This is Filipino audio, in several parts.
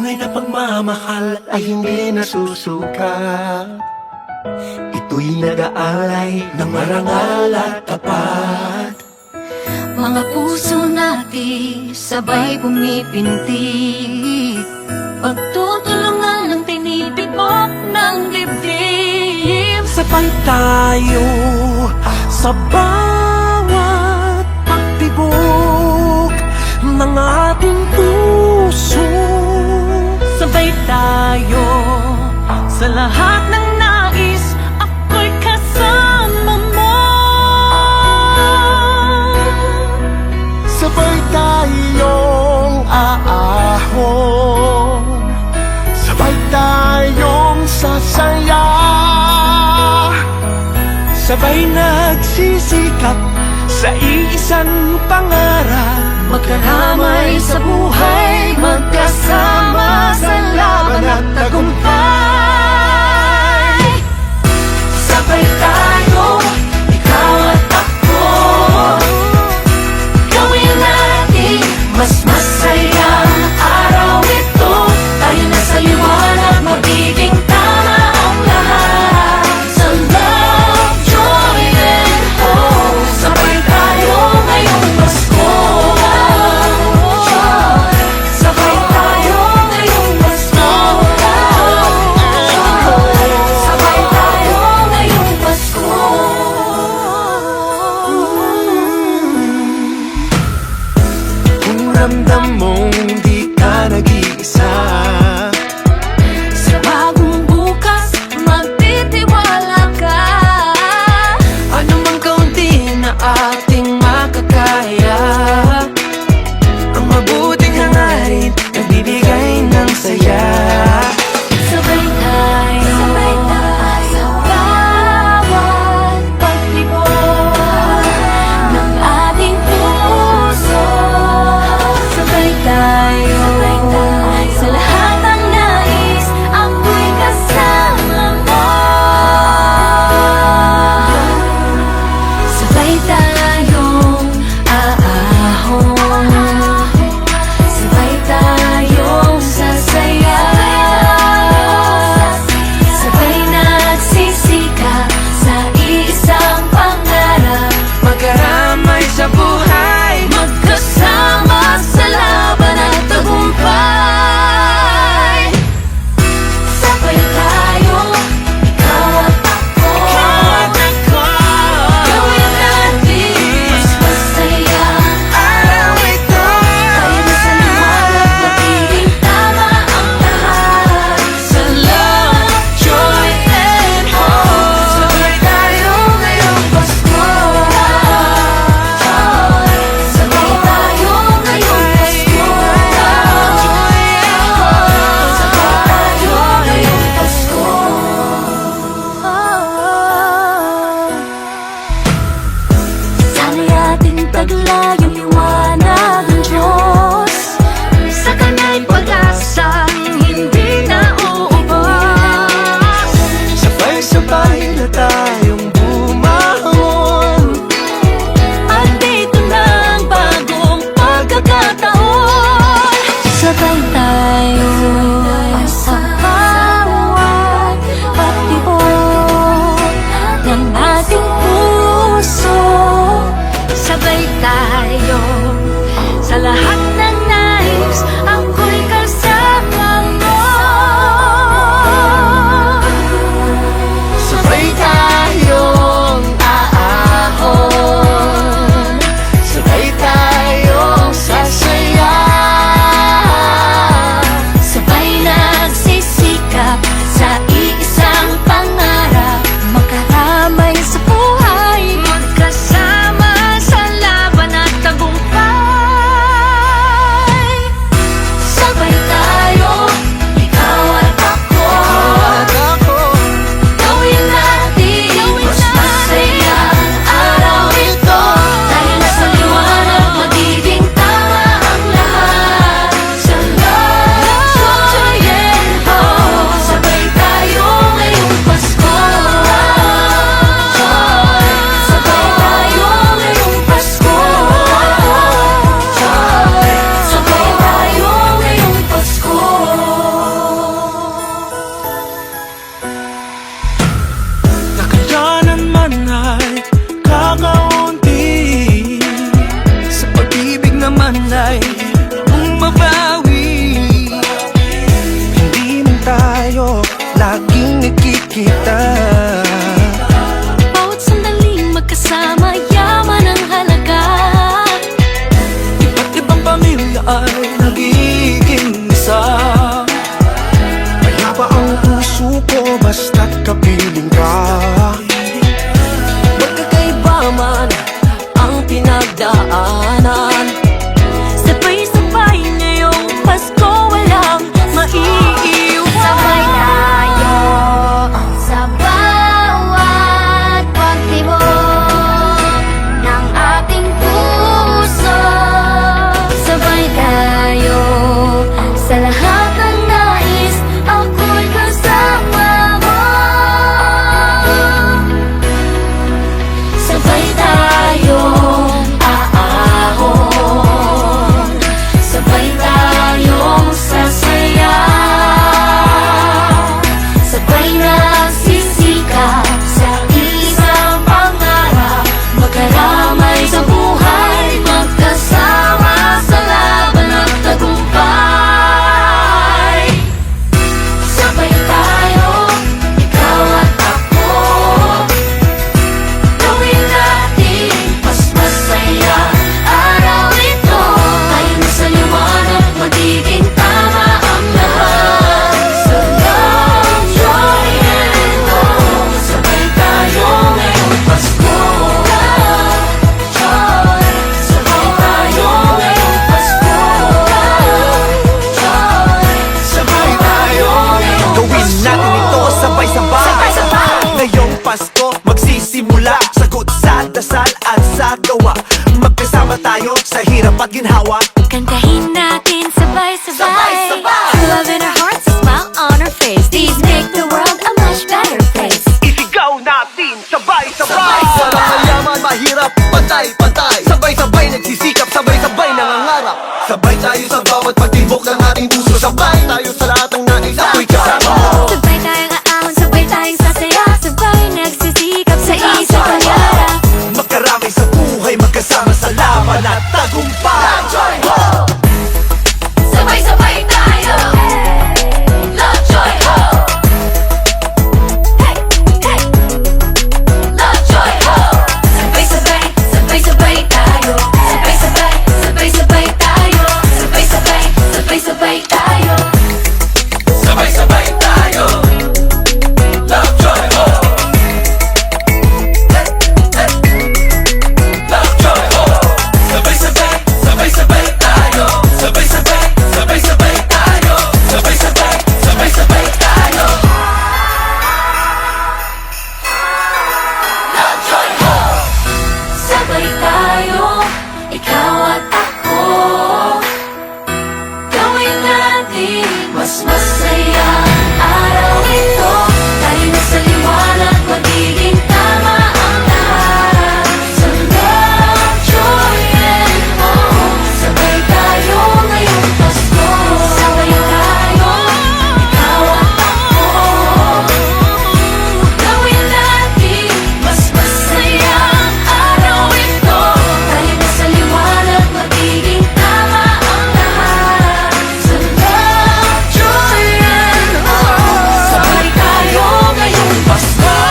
Tunay na pagmamahal ay hindi nasusuka. Ito'y nag-aalay ng marangal at tapat. Mga puso natin sabay pumipintig, pagtutulungan ng tinitibok ng dibdib. Sabay tayo sa bawat pagtibok ng ating puso. Sabay tayo sa lahat ng nais, ako'y kasama mo. Sabay tayong aahon, sabay tayong sasaya, sabay nagsisikap sa iisang pangarap. Magkaramay sa buhay, magkasama sa laban at tagumpay. Sabay tayo, ikaw at ako, gawin natin mas masayang araw ito. Tayo na sa liwanag, magiging tama ang lahat. Sa love, joy, and hope, sabay tayo ngayong Pasko. Sabay tayo ngayong Pasko. Sabay tayo ngayong Pasko. Kung ramdam mong di ka nag-iisa, Sa bagong bukas, magtitiwala ka. ano mang kaunti na ating makakaya, ang mabuting hangarin nagbibigay ng saya. Sabay tayo sa bawat pagtibok ng ating puso. Sabay tayo sa lahat ng nais, ako'y kasama mo. Sabay tayong aahon, sabay tayong sasaya, sabay nagsisikap sa isang pangarap. Magkaramay sa buhay, Magkasama sa laban at tagumpay. Sabay tayo, ikaw at ako, gawin natin mas masayang araw ito. tayo na sa liwanag, magiging tama ang lahat. Sa love, joy, and hope, sabay tayo ngayong Pasko. Sabay tayo ngayong Pasko. Sabay tayo ngayong Pasko. Sana'y ating taglay ang liwanag ng Diyos. Sa Kanya'y pag-asang hindi nauubos. Sabay-sabay na tayong bumangon, Andito na ang bagong pagkakataon. Sabay tayo sa bawat pagtibok ng ating puso. Sabay tayo sa lahat ng nais, ako'y kasama mo. sabay tayong aahon, sabay tayong sasaya, ginhawa. Kantahin natin sabay-sabay. True love in our hearts, a smile on our face. These make the world a much better place. Isigaw natin sabay-sabay. Walang mayaman, mahirap, pantay-pantay. Sabay-sabay nagsisikap, sabay-sabay nangangarap. Sabay tayo sa bawat pagtibok ng ating puso. Sabay tayo sa lahat ng nais, ako'y kasama mo. Sabay tayong aahon, sabay tayong sasaya. Sabay nagsisikap sa isang pangarap. Magkarami sa buhay, magkasama sa laban at tagumpay. Joy ho! Sabay-sabay tayo. Love, joy, ho. Hey, hey. Love, joy, ho. Sabay-sabay, sabay-sabay tayo. Sabay-sabay, sabay-sabay tayo. Sabay-sabay, sabay-sabay tayo. Sabay-sabay tayo. Love, joy, ho! Love, joy, ho! Sabay-sabay, sabay-sabay tayo. Sabay-sabay, sabay-sabay tayo. Sabay-sabay, sabay-sabay tayo. Love, joy, ho! Sabay tayo, ikaw at ako. Gawin natin mas masaya ang araw ito. Tayo na sa liwanag, magiging tama ang lahat. Sa love, joy, and hope. Sabay tayo ngayong Pasko. Sabay tayo, ikaw at ako. Gawin natin mas masaya ang araw ito. Tayo na sa liwanag, magiging tama ang lahat. Sa love, joy, and hope. Sabay tayo ngayong Pasko.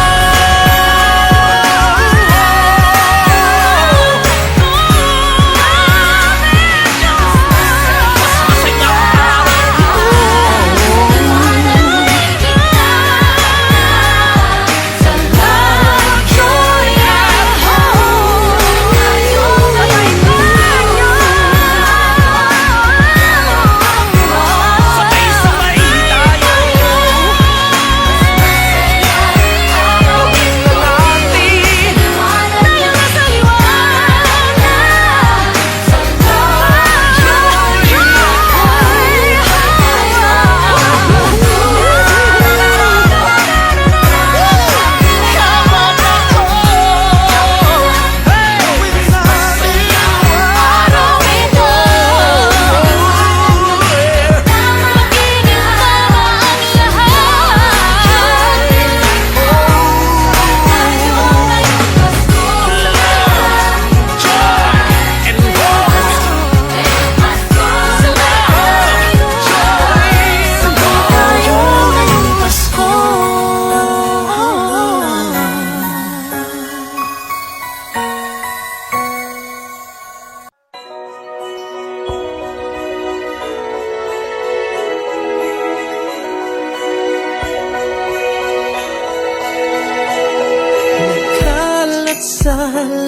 Kalat sa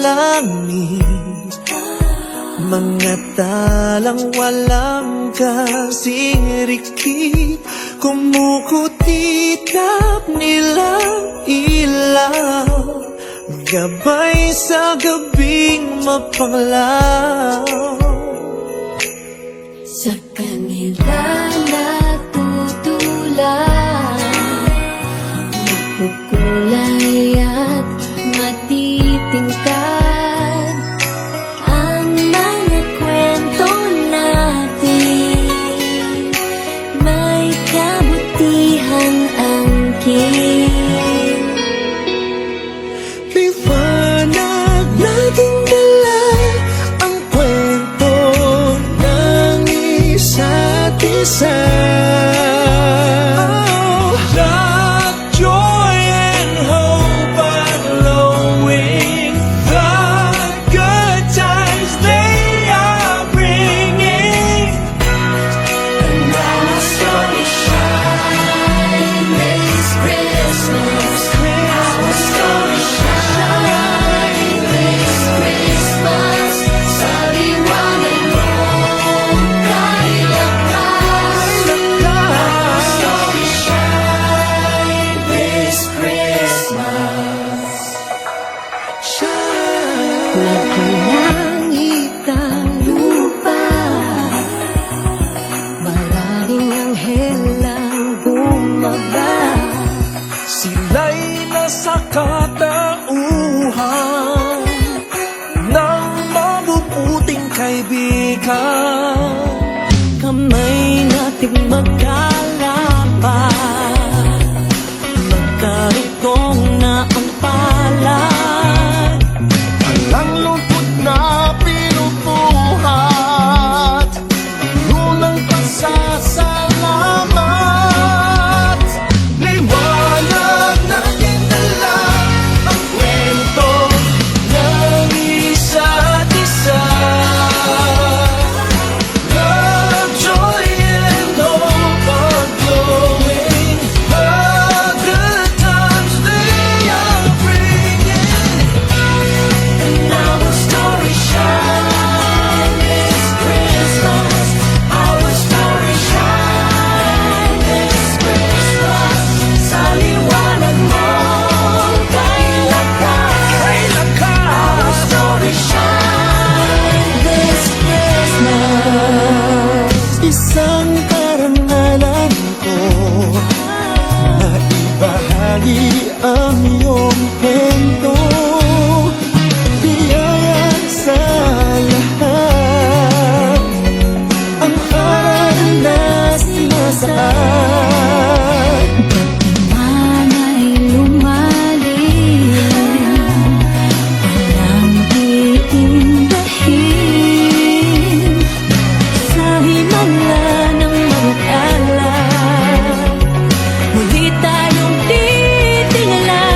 langit, mga talang walang kasing rikit. Kumukutitap nilang ilaw, gabay sa gabing mapanglaw. Sa kanila natutulan, mapukulay at matitingkad ang mga kwento natin. May kabutihan ang kin. Liwanag nating dala ang kwento ng isa't isa. Love, joy, and hope are glowing. The good times they are bringing. And now our story shine this Christmas. Our story shine this Christmas. Sa liwanag mo, kailangan. ikaw, kamay nating magkalapat, magkarugtong na ang palad. Walang lungkot na pinupuhat, unang pasasalamat. Liwanag na dinala ang kwento ng isa't isa. Love, joy, and hope are glowing. The good times they are bringing. And our story shine this Christmas. Our story shine this Christmas. Sa liwanag mo kay lakas. Our story shine this Christmas. Isang karangalan ko na ibahagi ang iyong kwento. Biyaya sa lahat, ang aral na sinasaan. Mana'y lumalim, walang iindahin. Sa himala ng mag-ala, muli tayong titingala.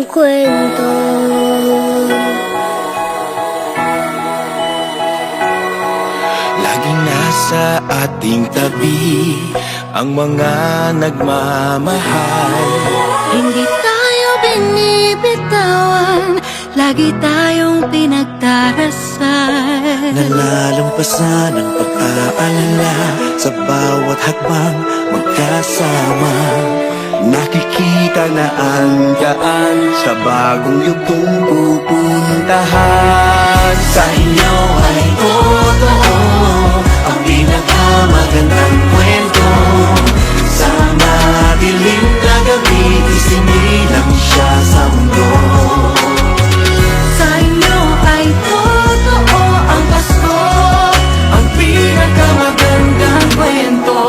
kwento. Laging nasa ating tabi ang mga nagmamahal. Hindi tayo binibitawan, lagi tayong pinagdarasal. Nalalampasan ang pag-aalala sa bawat hakbang magkasama. Nakikita na ang daan sa bagong yugtong pupuntahan. Sa inyo ay totoo ang pinakamagandang kwento. Sa madilim na gabi, isinilang siya sa mundo. Sa inyo ay totoo ang Pasko, Ang pinakamagandang kwento.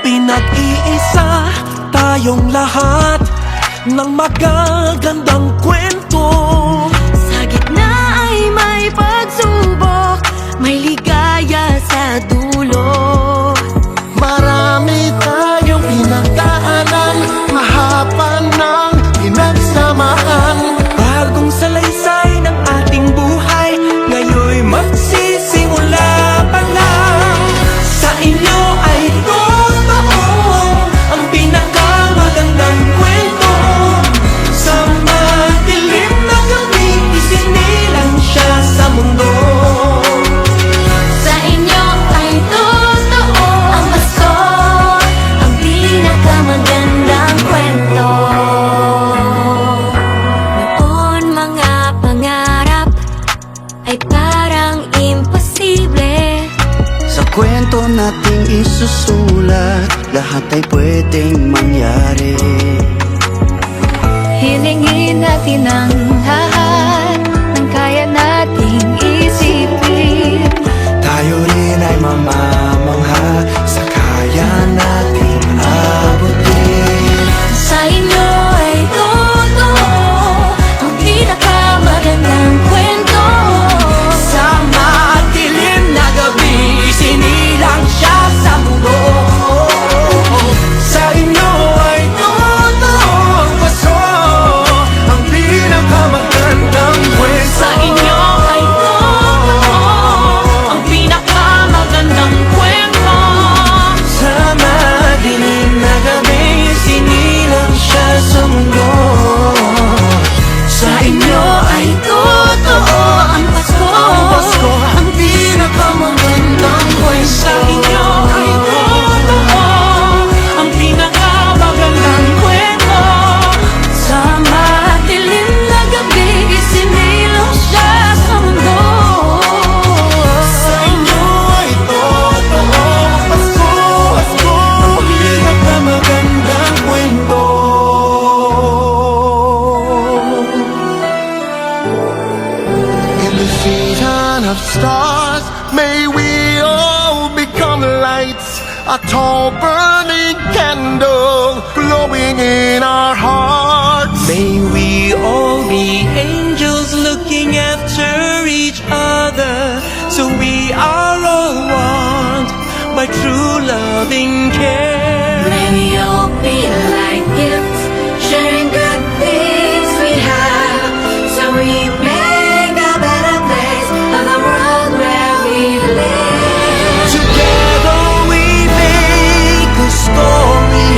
Pinag-iisa tayong lahat ng magagandang kwento. sa gitna ay may pagsubok, may ligaya sa dulo. Marami tayong pinagdaanan, mahaba ng pinagsamahan. Bagong salaysay ng ating buhay, ngayon'y magsisimula pa lang. Sa inyo ay totoo ang pinakamagandang kwento. Sa madilim na gabi, isinilang siya sa mundo. Sa inyo ay totoo ang Pasko, ang pinakamagandang kwento. Noon mga pangarap ay parang imposible. Sa kwento nating isusulat, lahat ay pwedeng mangyari. Hilingin natin ang lahat ng kaya nating isipin. Tayo rin ay mamamangha sa kaya nating abutin. Sa inyo ay totoo ang pinakamagandang kwento. Sa madilim na gabi, isinilang siya sa mundo. Sa inyo ay totoo ang Pasko, ang pinakamagandang kwento. Sa inyo ay totoo ang pinakamagandang kwento. Sa madilim na gabi, isinilang siya sa mundo. Sa inyo ay totoo ang Pasko, ang pinakamagandang kwento. Sa inyo ay totoo ang pinakamagandang kwento. Sa madilim na gabi, isinilang siya sa mundo. Sa inyo ay totoo ang Pasko, ang pinakamagandang kwento. In the season of stars, may we all become lights, a tall burning candle glowing in our hearts. May we all be angels looking after each other, so we are all one by true loving care. May we all be like gifts, sharing good things we have, so we make a better place of the world where we live. Together we make a story,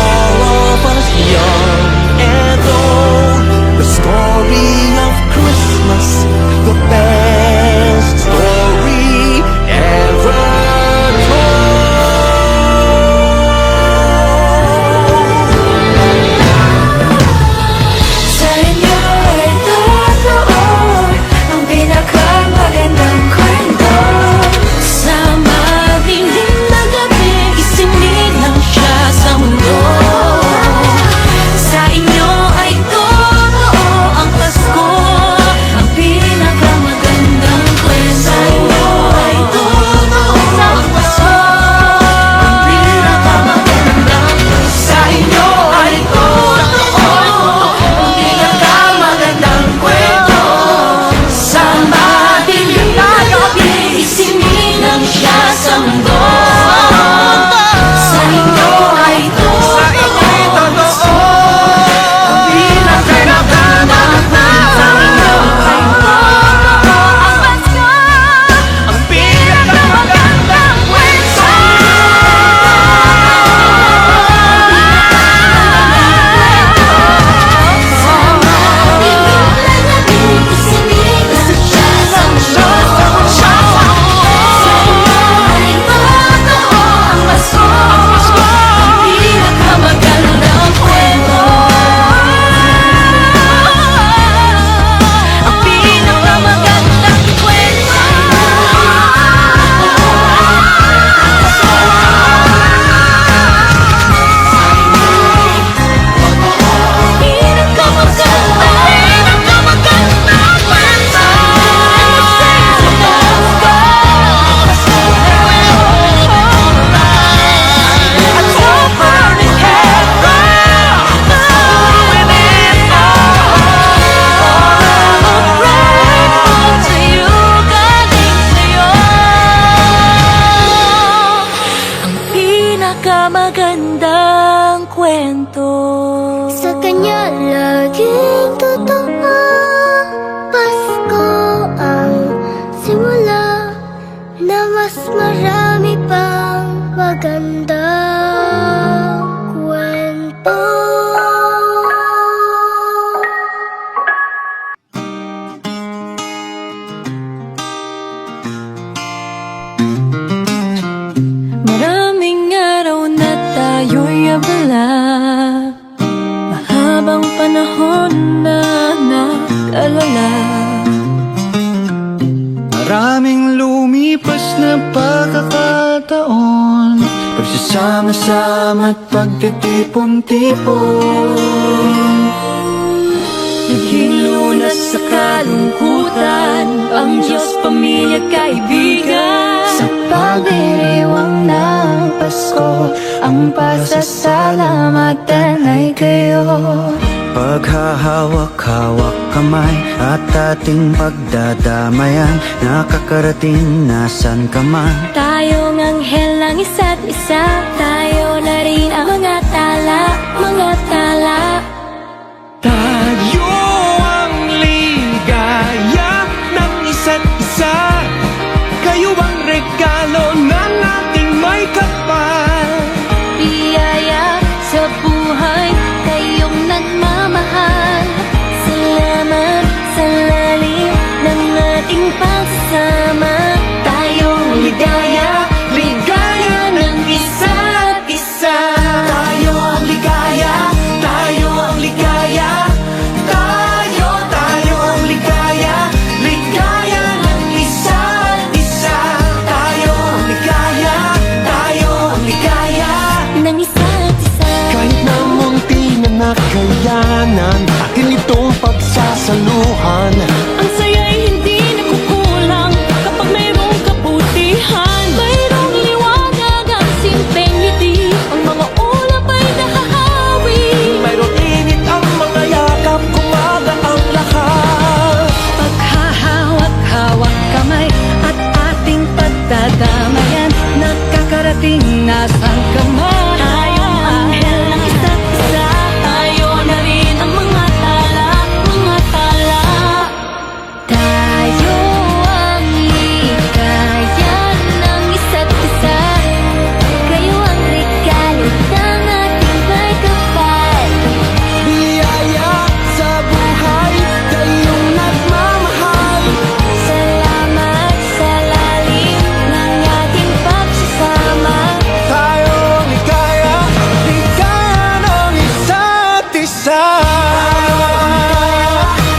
all of us young and old. The story of Christmas, the best story ever told. Pagsama-sama at pagtitipon-tipon, Naging lunas sa kalungkutan, ang Diyos, pamilya, kaibigan. sa pagdiriwang ng Pasko, ang pasasalamatan ay kayo. Paghahawak-hawak kamay at ating pagdadamayan, nakakarating nasan ka man. Tayong anghel ng isa't isa, tayo na rin ang mga tala, mga tala. Tayo ang ligaya ng isa't isa. Kayo ang regalo ng ating may kapal. Biyaya sa buhay, kayong nagmamahal. Salamat sa lalim ng ating pagsasama. Tayong ligaya, ligaya ng isa't isa. Tayo ang ligaya, tayo ang ligaya. Tayo ang ligaya, ligaya ng isa't isa. Tayo ang ligaya, tayo ang ligaya. Ng isa't isa. Kahit na munti na nakayanan, atin itong pagsasaluhan. Ang saya'y hindi nakukulang kapag mayroong kabutihan. Mayroong liwanag ang simpleng ngiti, ang mga ulap ay nahahawi. Mayroong init ang mga yakap, kumaga ang lahat. Paghahawak-hawak kamay at ating pagdadamayan, nakakarating na sang kamay. Tayong anghel ng isa't isa, tayo na rin ang mga tala, mga tala. Tayo ang ligaya ng isa't isa, kayo ang regalo ng ating may kapal. Biyaya sa buhay, kayong nagmamahal. Salamat sa lalim ng ating pagsasama. Tayo ang ligaya, ligaya ng isa't isa.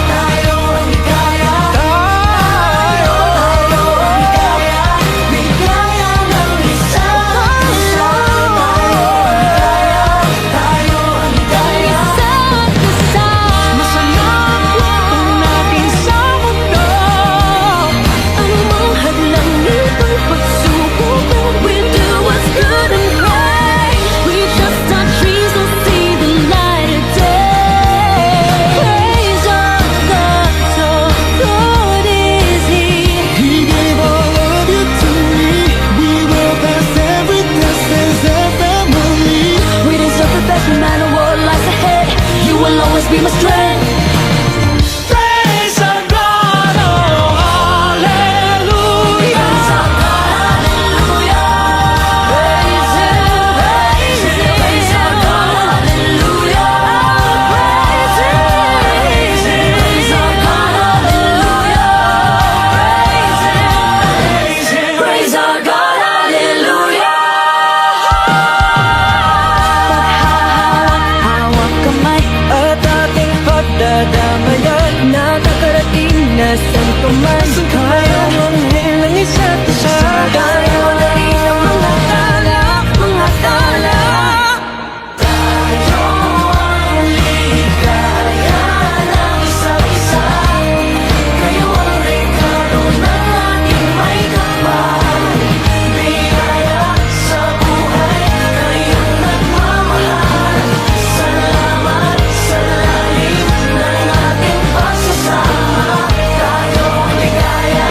Tayo ang ligaya, tayo ang ligaya, ligaya ng isa't isa. Tayo ang ligaya, Isa't isa. masayang kwento natin sa mundo. Ang mga hadlang nitong pagsubok, we do what's good and right. We just touch trees, we'll see the light of day. Praise our God, so good is He. He gave all of you to me. We will pass every test as a family. We deserve the best no matter what lies ahead. You will always be my strength. Praise our God, oh hallelujah. Praise our God, hallelujah. Praise Him, praise Him. Praise our God, hallelujah. Praise Him, praise Him. Praise our God, hallelujah. Praise Him, praise our God, hallelujah. Paghahawak-hawak kamay at ating pagdadamayan, nakakarating na saan ka man. Tayong anghel ng isa't isa, tayo na rin ang mga tala, mga tala. Tayo ang ligaya ng isa't isa, kayo ang regalo ng ating may kapal. Biyaya sa buhay, kayong nagmamahal. Salamat sa lalim ng ating pagsasama. Tayo ang ligaya,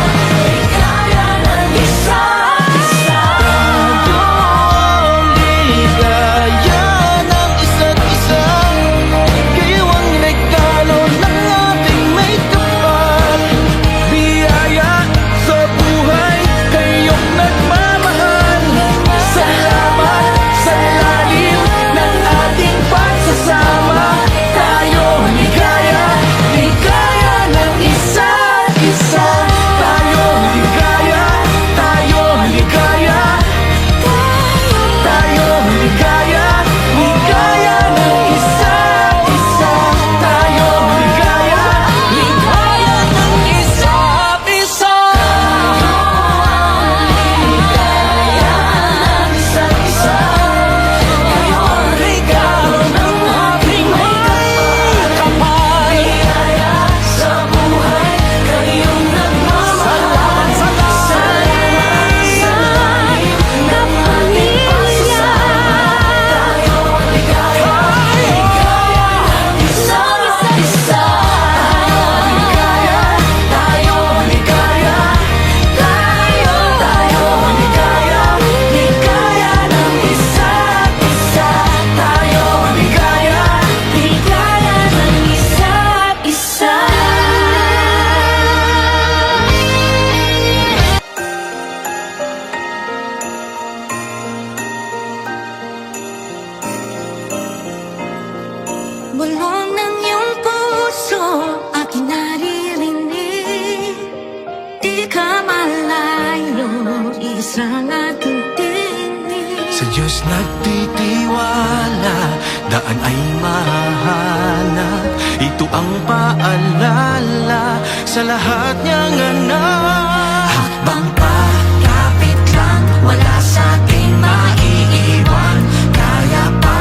Diyos nagtitiwala, daan ay mahahanap. Ito ang paalala sa lahat niyang anak. Hakbang pa, kapit lang, wala sa ating maiiwan. Kaya pa,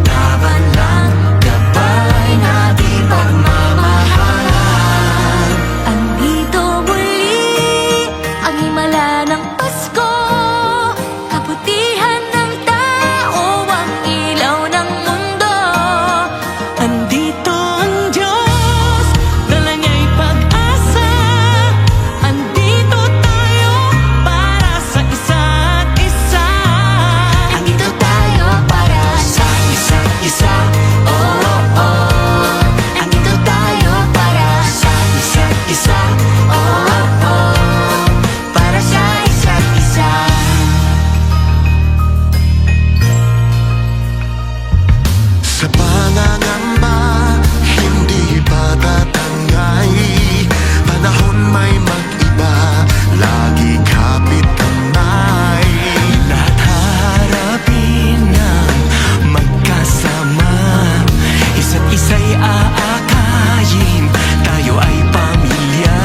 laban lang, gabay na di pagmamahalan. Andito muli ang himala ng Pasko, kabutihan ng tao, ang ilaw ng mundo. Andito ang Diyos, dala niya'y pag-asa. Andito tayo para sa isa't isa. Andito tayo para sa isa't isa. Oh, oh, oh. Andito tayo para sa isa't isa. Oh, oh, oh. Para sa isa't isa. Sa pangangamba, hindi pa tatangay. Panahon may mag-iba, lagi kapit kamay. Lahat harapin ng magkasama, isa't isa'y aakayin, tayo ay pamilya.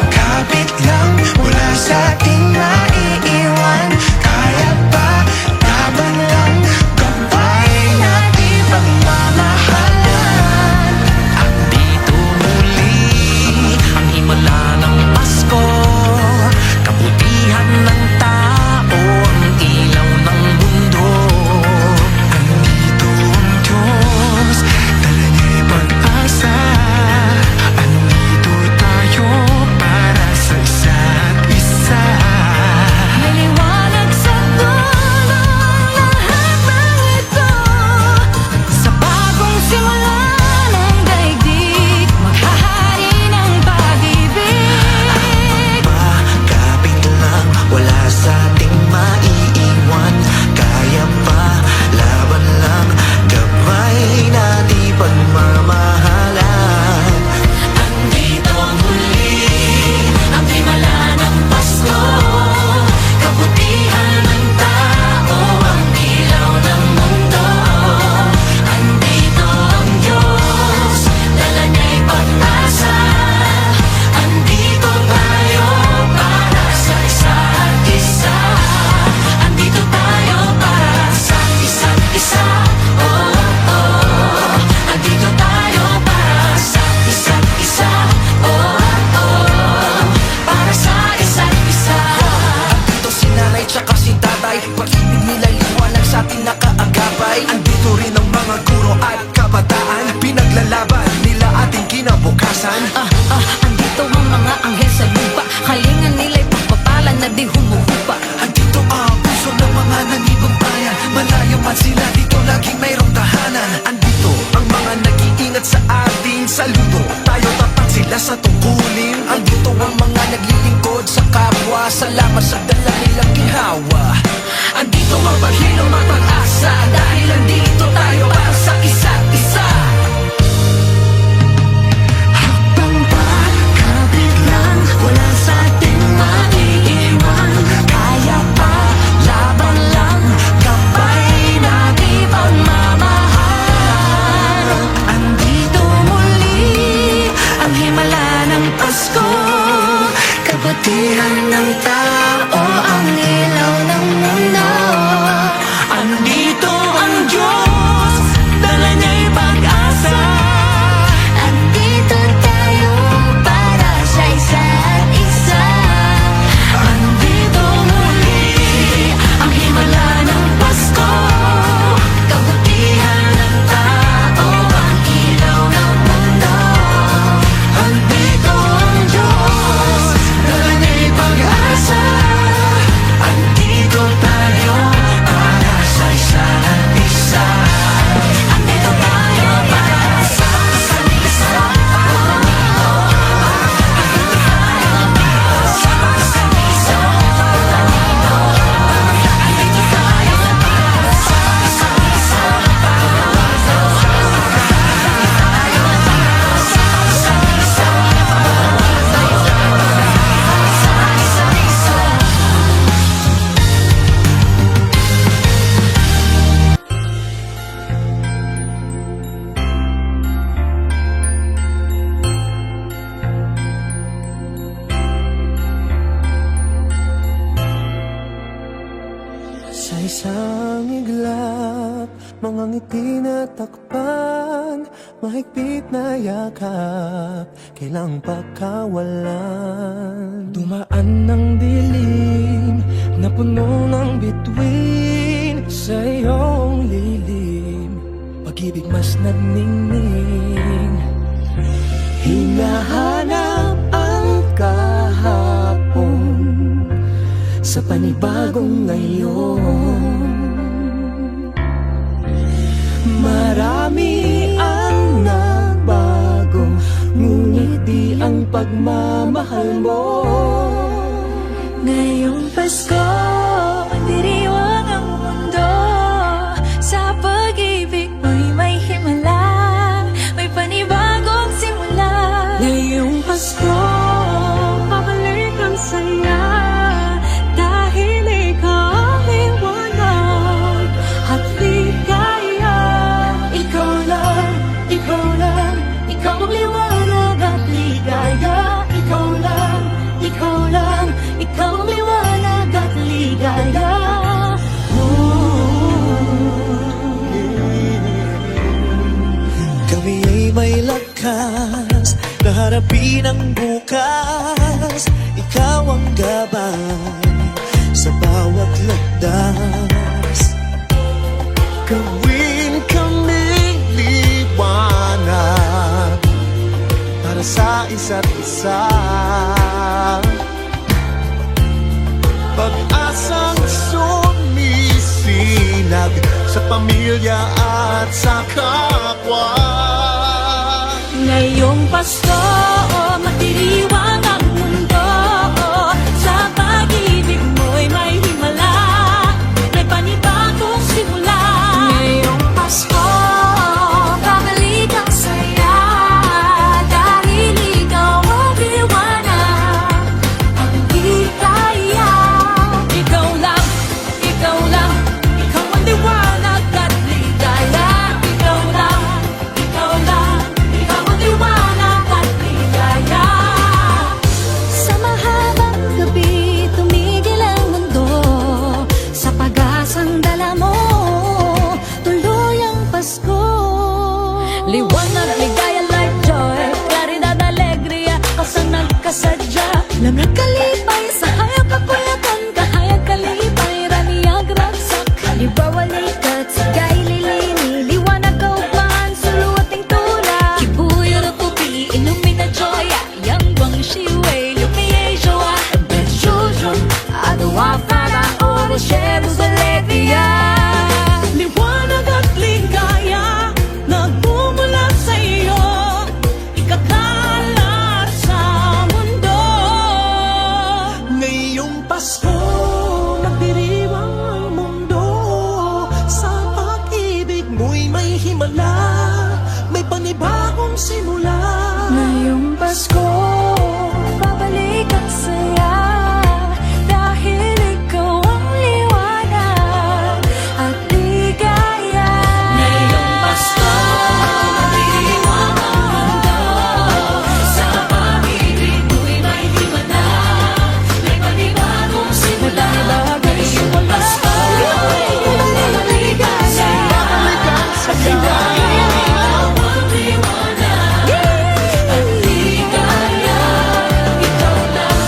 Kapit lang, wala sa ating maiiwan. Kaya pa, laban lang, gabay natin pagmamahalan. Andito muli ang himala ng Pasko, kabutihan ng tao, ang ilaw ng mundo. Andito ang Diyos, dala niya'y pag-asa. Andito tayo para sa isa't isa. May liwanag sa dulo lahat ng ito. Sa bagong simula ng daigdig, maghahari ng pag-ibig. Kapit lang, wala sa ating maiiwan. Kaya pa, laban lang, gabay na di pagmamahalan. Andito muli ang himala ng Pasko, kabutihan ng tao, ang ilaw ng mundo. Andito ang Diyos, dala niya'y pag-asa. Andito tayo para sa isa't isa. Andito tayo para sa isa't isa. Oh, oh. Andito tayo para sa isa't isa. Oh, oh. Para sa isa't isa. Andito si nanay tsaka si tatay, pag-ibig nila liwanag sa ating nakaagapay. Andito rin ang mga guro at kabataan, pinaglalaban nila ating kinabukasan. Andito ang mga anghel sa lupa, kalingan nila'y pagpapalan na di humuhupa. Andito ang puso ng mga nanibang bayan, malayo man sila dito laging mayroong tahanan. Andito ang mga nag-iingat sa ating saludo, tayo tapat sila sa tungkulin. Andito ang mga naglilingkod sa kapwa, salamat sa dala nilang ginhawa. Andito ang paghilom at pag-asa, dahil andito tayo para sa isa't isa. Hakbang pa, kapit lang, wala sa ating maiiwan. Kaya pa, laban lang, gabay na di pagmamahal. Andito muli ang himala ng Pasko, kabutihan ng tao, ang ilaw ng mundo. Andito ang Diyos, dala niya'y pag-asa. Andito tayo para sa isa't isa. Andito muli ang himala ng Pasko, kabutihan ng tao, ang ilaw ng mundo. Andito ang Diyos, dala niya'y pag-asa. mga ngiti na takpan, mahigpit na yakap, kailang pagkawalan. Dumaan ng dilim na puno ng bituin sa iyong lilim, pag-ibig mas nagningning. Hinahanap ang kahapon sa panibagong ngayon. Marami ang nagbago, ngunit di ang pagmamahal mo. Ngayong Pasko, diriwang ang mundo. Sa pag-ibig mo'y may himala, may panibagong simula. Ngayong Pasko, pabalik ang saya, dahil ikaw ang liwanag at ligaya. Ikaw lang, ikaw lang, ikaw ang liwanag at ligaya. Ikaw lang, ikaw lang, ikaw ang liwanag at ligaya. Kami ay may lakas na harapin ang bukas. Ikaw ang gabay sa bawat landas. Gawin kaming liwanag para sa isa't isa. Pag-asang sumisinag sa pamilya at sa kapwa. Ngayong Pasko, magdiriwang ang mundo. Sa pag-ibig mo'y may himala, may panibagong simula. Ngayong Pasko, babalik ang saya, dahil ikaw ang liwanag, ang ligaya. Ikaw lang, ikaw lang, ikaw ang liwanag at ligaya. Ikaw lang, ikaw lang, ikaw ang liwanag at ligaya. Sa mahabang gabi, tumigil ang mundo, sa pag-asang dala mo, tuloy ang Pasko. Liwanag, ligaya, light, joy, claridad, alegria, kasang nagkasadya. Lamang kalipay, sa hayag kapulatan, kahayag kalipay, raniyag ragsak. Halimbawa, likat, sigay, lilini, liwanag, kaugman, suluating tula. Kibuyo na pupi, ilumina, joya, yang bang shiway, lumiye, joa, benjujun, adawa, fala, oro, shemus, alegria. Liwanag at ligaya, nagmumula sa iyo, ikakalat sa mundo. Ngayong Pasko, magdiriwang ang mundo. Sa pag-ibig mo'y may himala, may panibagong simula. Ngayong Pasko, babalik ang saya, dahil ikaw ang liwanag at ligaya. Ngayong Pasko, magdiriwang ang mundo. Sa pag-ibig mo'y may himala, may panibagong simula. Ngayong Pasko, babalik ang ligaya, at ligaya. Ikaw ang liwanag at ligaya. Ikaw lang,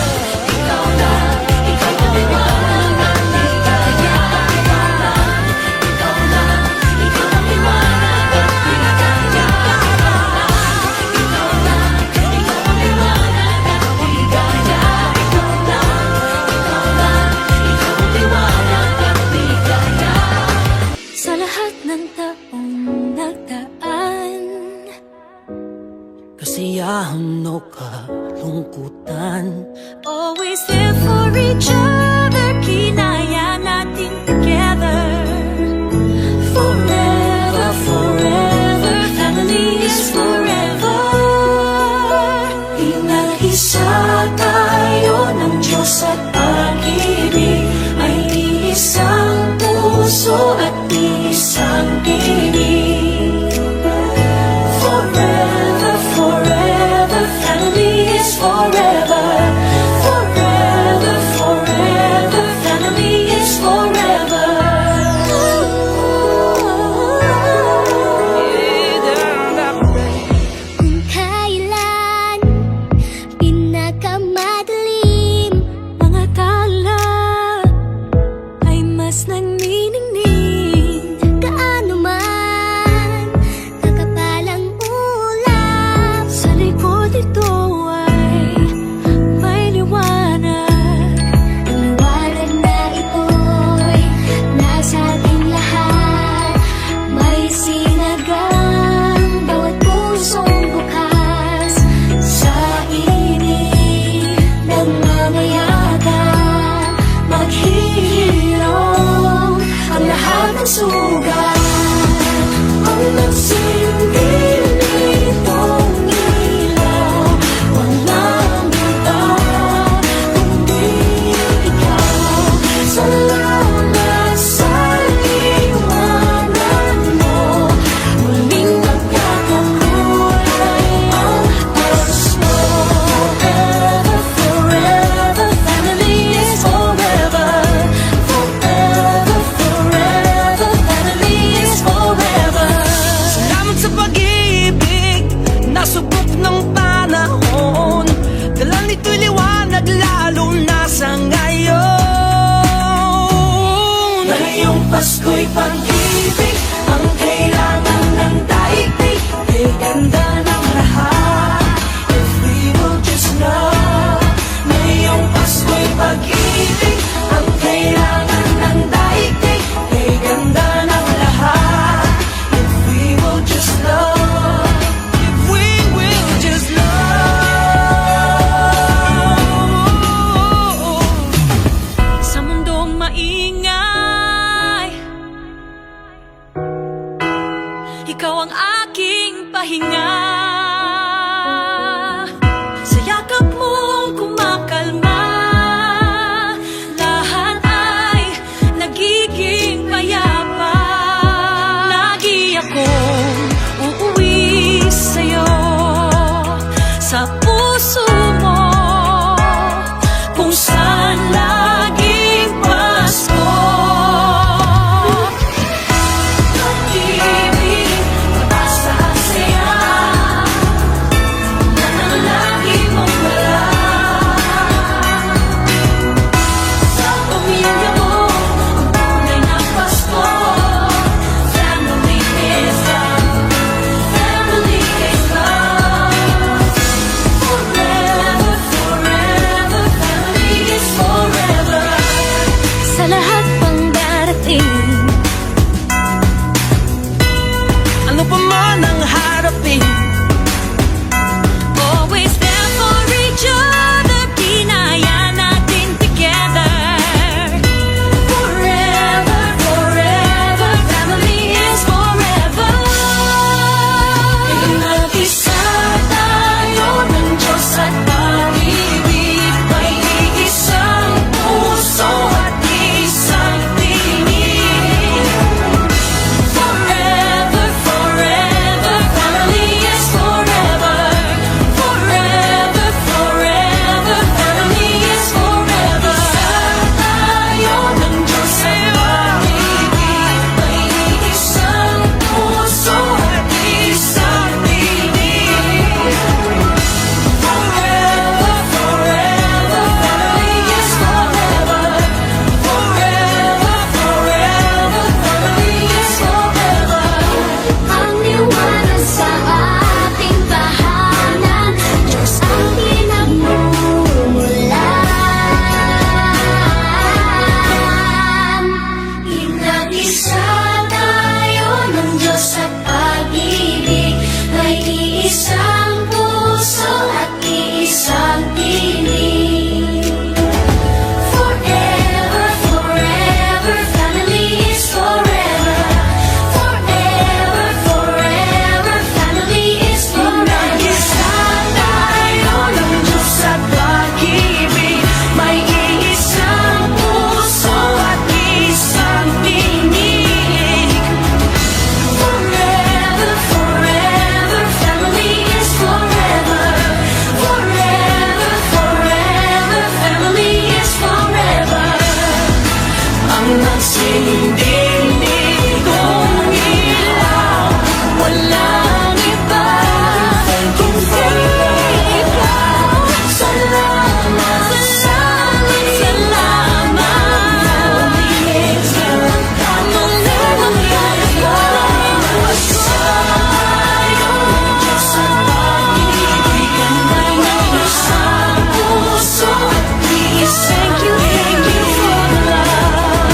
ikaw lang, ikaw ang liwanag at ligaya. Ikaw lang, ikaw lang, ikaw ang liwanag at ligaya. Ikaw lang, ikaw ang liwanag at ligaya. Ikaw lang, ikaw lang, ikaw ang liwanag at ligaya. Sa lahat ng taong nagdaan, Kasiyahan o kalungkutan, always there for each other, kinaya natin together. Forever, forever, family is forever. Pinag-isa tayo ng Diyos at pag-ibig, may isang puso at isang tinig. Forever, forever, family is forever. Forever, forever, family is forever. ito'y liwanag lalo na sa ngayon. Ngayong Pasko'y pag-ibig ang kailangan ng daigdig. Kay ganda ng lahat, if we will just love. Ngayong Pasko'y pag-ibig ang kailangan ng daigdig. Kay ganda ng lahat, if we will just love. If we will just love. Sa mundong maingay, ikaw ang aking pahinga. Sa yakap mong kumakalma, lahat ay nagiging payapa. Lagi akong uuwi sa'yo, sa puso mo, kung saan laging Pasko. Pag-ibig, mataas ang saya, yan ang lagi mong dala. Sa pamilya mo, ang tunay na Pasko. Family is love, family is love. Forever, forever, family is forever. Sa lahat pang darating, ano pa man ang harapin, always there for each other, pinaya natin together. Forever, forever, family is forever. Pinag-isa tayo ng Diyos at pag-ibig, may iisang puso at isang tinig. Forever, forever, family is forever. Forever, forever, family is forever. Tayo ng Diyos at pag-ibig, may iisang puso at isang tinig. Forever, forever, family is forever. Forever, forever, family is forever. Ang liwanag sa ating tahanan, Diyos ang pinagmumulan. Pinag-isa tayo ng Diyos at pag-ibig, may iisang puso at iisang tinig. Forever, forever, family is forever. Forever, forever, family is forever. Isa tayo ng Diyos at pag-ibig, may iisang puso at isang tinig. Forever, forever, family is forever. Forever, forever, family is forever. Ang nagsinding nitong ilaw, walang iba kundi ikaw. Salamat, salamat, salamat. Ang tayo ng Diyos at pag-ibig, may isang puso at isang Thank you for the love.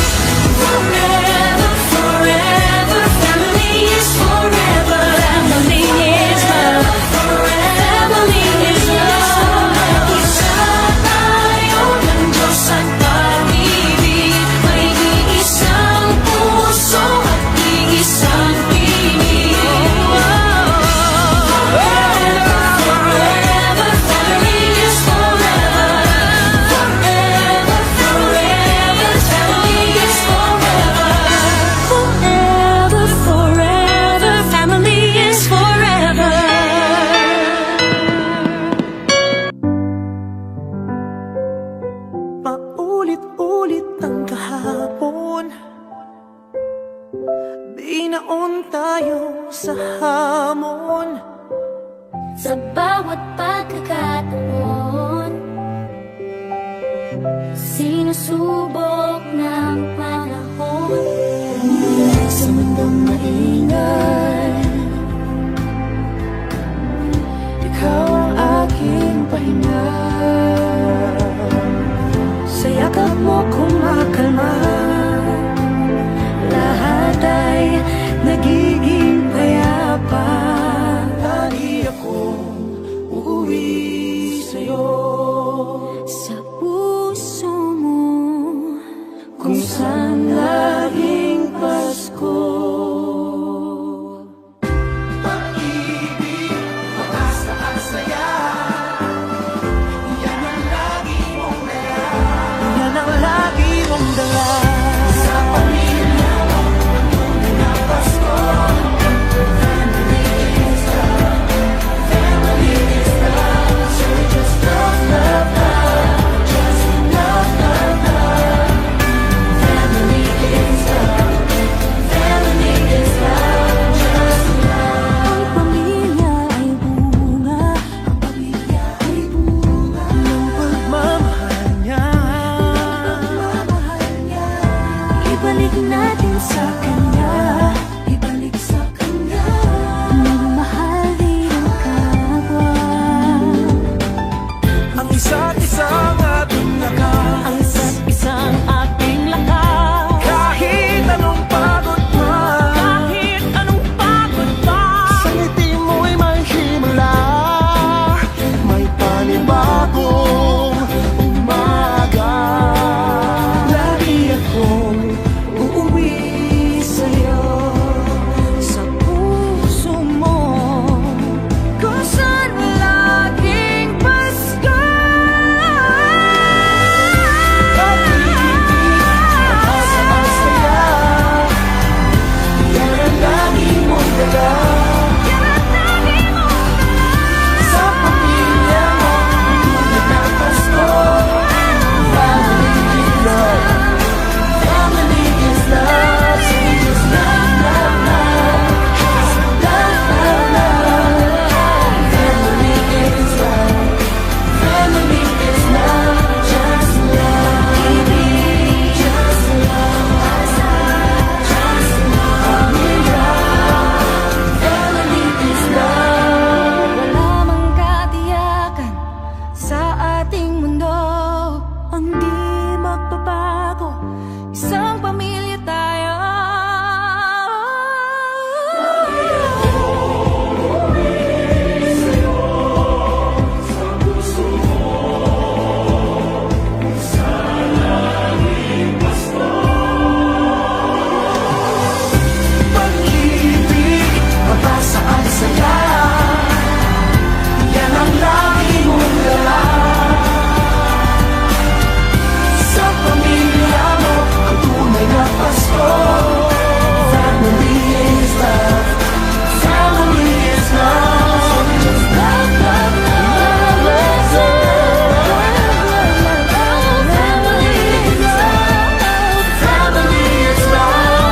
Forever, forever, family is forever. Family is love. Family is love. Isa tayo ng Diyos at pag-ibig, may iisang puso at iisang tinig. Forever, forever, family is forever. Forever, forever, family is forever. Forever, forever, family is forever. Paulit-ulit ang kahapon, binaon tayo sa hamon. Sa bawat pagkakataon, pagsubok ng panahon. Sa mundong maingay, ikaw ang aking pahinga. Sa yakap mo kumakalma, lahat ay nagiging payapa. Lagi akong uuwi sa'yo, Sa puso mo, kung saan laging Pasko. Pag-ibig, pag-asa at saya, yan ang lagi mong dala. Yan ang lagi mong dala. Sa pamilya mo, tunay na Pasko. Family is love, family is love. So just love, love, love, just love, love, love. Family is love, family is love, just love. ang pamilya ay bunga, ang pamilya ay bunga Ng pagmamahal niya, pagmamahal niya. Ibalik natin sa kanya, ibalik sa kanya. Magmahal din ang kapwa. ang isa't isang ating lakas. Ang isa't isang ating lakas. Kahit anong pagod man, Kahit anong pagod pa, sa ngiti mo'y may himala, may panibagong umaga. Lagi akong uuwi sa'yo, sa puso mo, kung saan laging Pasko. asa ang saya, yan ang lagi mong dala. Sa pamilya mo, tunay na Pasko. Family is love, family is love. So we just love, love, love, love, love, love. Family is love, family is love, just love, just love, just love. Pamilya, family is love. Wala mang katiyakan sa ating mundo, ang di magbabago, isang pamilya tayo. Pag-ibig, pag-asa at saya, yan ang lagi mong dala. Sa pamilya mo, ang tunay na Pasko. Family is love, family is love. So we just love, love, love, love, love. Family is love, family is love.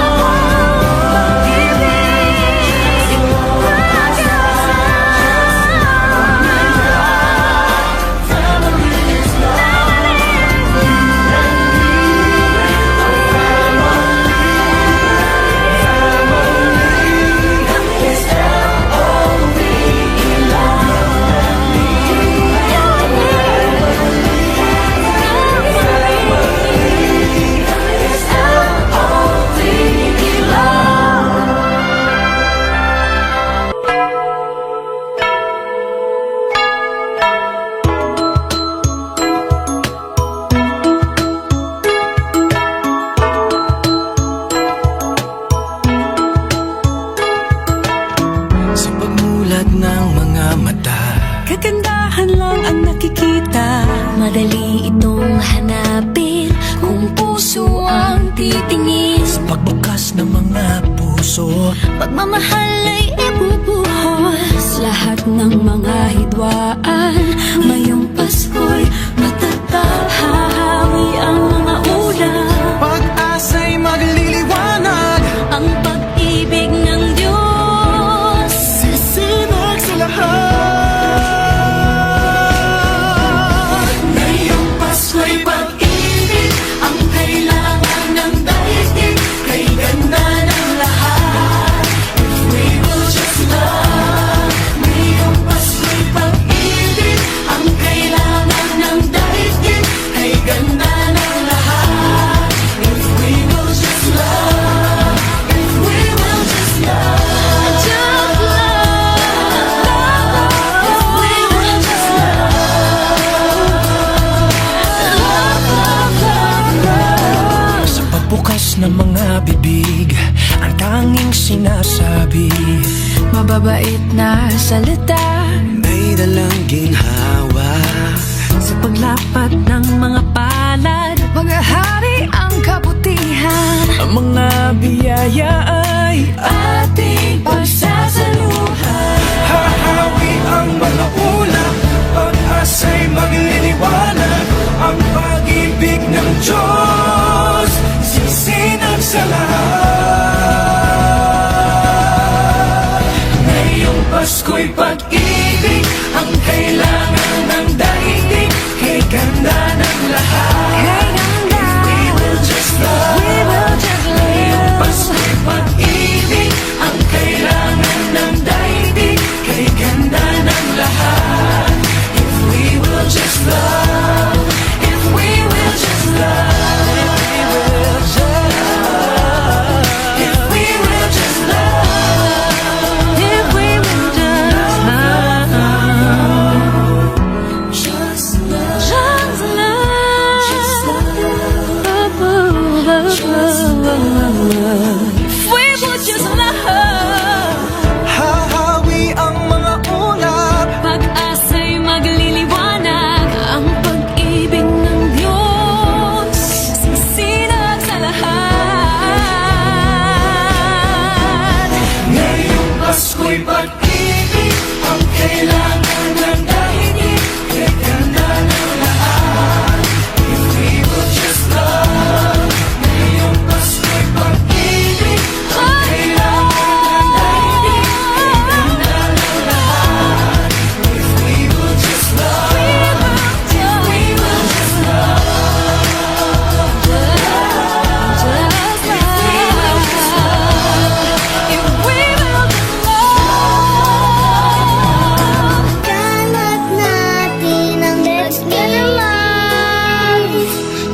Sa pagmulat ng mga mata, Kagandahan lang ang nakikita, madali itong hanapin kung puso ang titingin. pagbukas ng mga puso, Pagmamahal ay ibubuhos lahat ng mga hidwaan. Ngayong Pasko'y matatag, hahawi ang mga ulan. pag-asa'y magliliwanag. Ang pag-ibig ng Diyos Sisinag sa lahat. Ngayong Pasko'y pag-ibig mababait na salita, May dalang ginhawa sa paglapat ng mga palad, mga hari ang kabutihan. Ang mga biyaya ay Ating pagsasaluhan. hahawi ang mga ulap. Pag-asa'y magliliwanag. Ang pag-ibig ng Diyos sisinag sa lahat. Ngayong Pasko'y pag-ibig ang kailangan ng daigdig. Kay ganda ng lahat. Kay ganda. If we will just love. We will just Ngayong live. Pasko'y pag-ibig ang kailangan ng daigdig. Kay ganda ng lahat. If we will just love. If we will just love. If we will just love. If we will just love. Just love. Just love. Just love. If we would just love. Hahawi ang mga ulap. Pag-asa'y magliliwanag. Ang pag-ibig ng Diyos sisinag sa lahat. Ngayong Pasko'y pag-ibig ang kailangan ng daigdig. Kay ganda ng lahat. If we will just love. Ngayong Pasko'y pag-ibig ang kailangan ng daigdig. Kay ganda ng lahat. If we will just love. If we will just love. Just If we will just love. If we will just love. Kalat natin ang pag-ibig.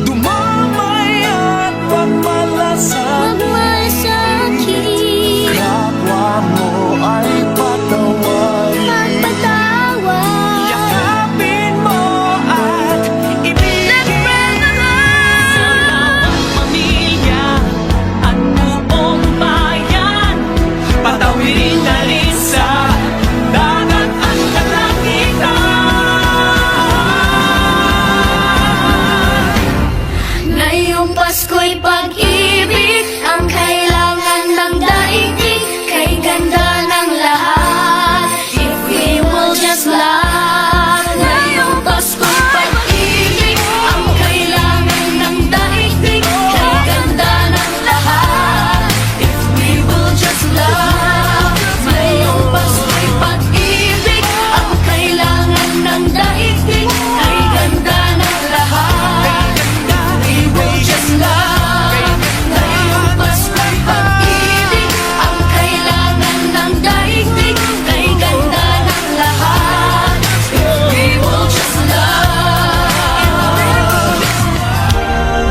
dumamay at pagmalasakit. Magmasakit, Kapwa mo ay patawarin. magpatawad. Yakapin mo at ibigin. Sa bawat pamilya at buong bayan, Patawirin na rin sa dagat at kalangitan. Ngayong Pasko'y pag-ibig ang kailangan ng daigdig. Kay ganda ng lahat. If we will just love. Ngayong Pasko'y pag-ibig ang kailangan ng daigdig. Kay ganda ng lahat. If we will just love. Ngayong Pasko'y pag-ibig ang kailangan ng daigdig. Kay ganda ng lahat. We will just love. Ngayong Pasko'y pag-ibig ang kailangan ng daigdig. Kay ganda ng lahat. If we will just love.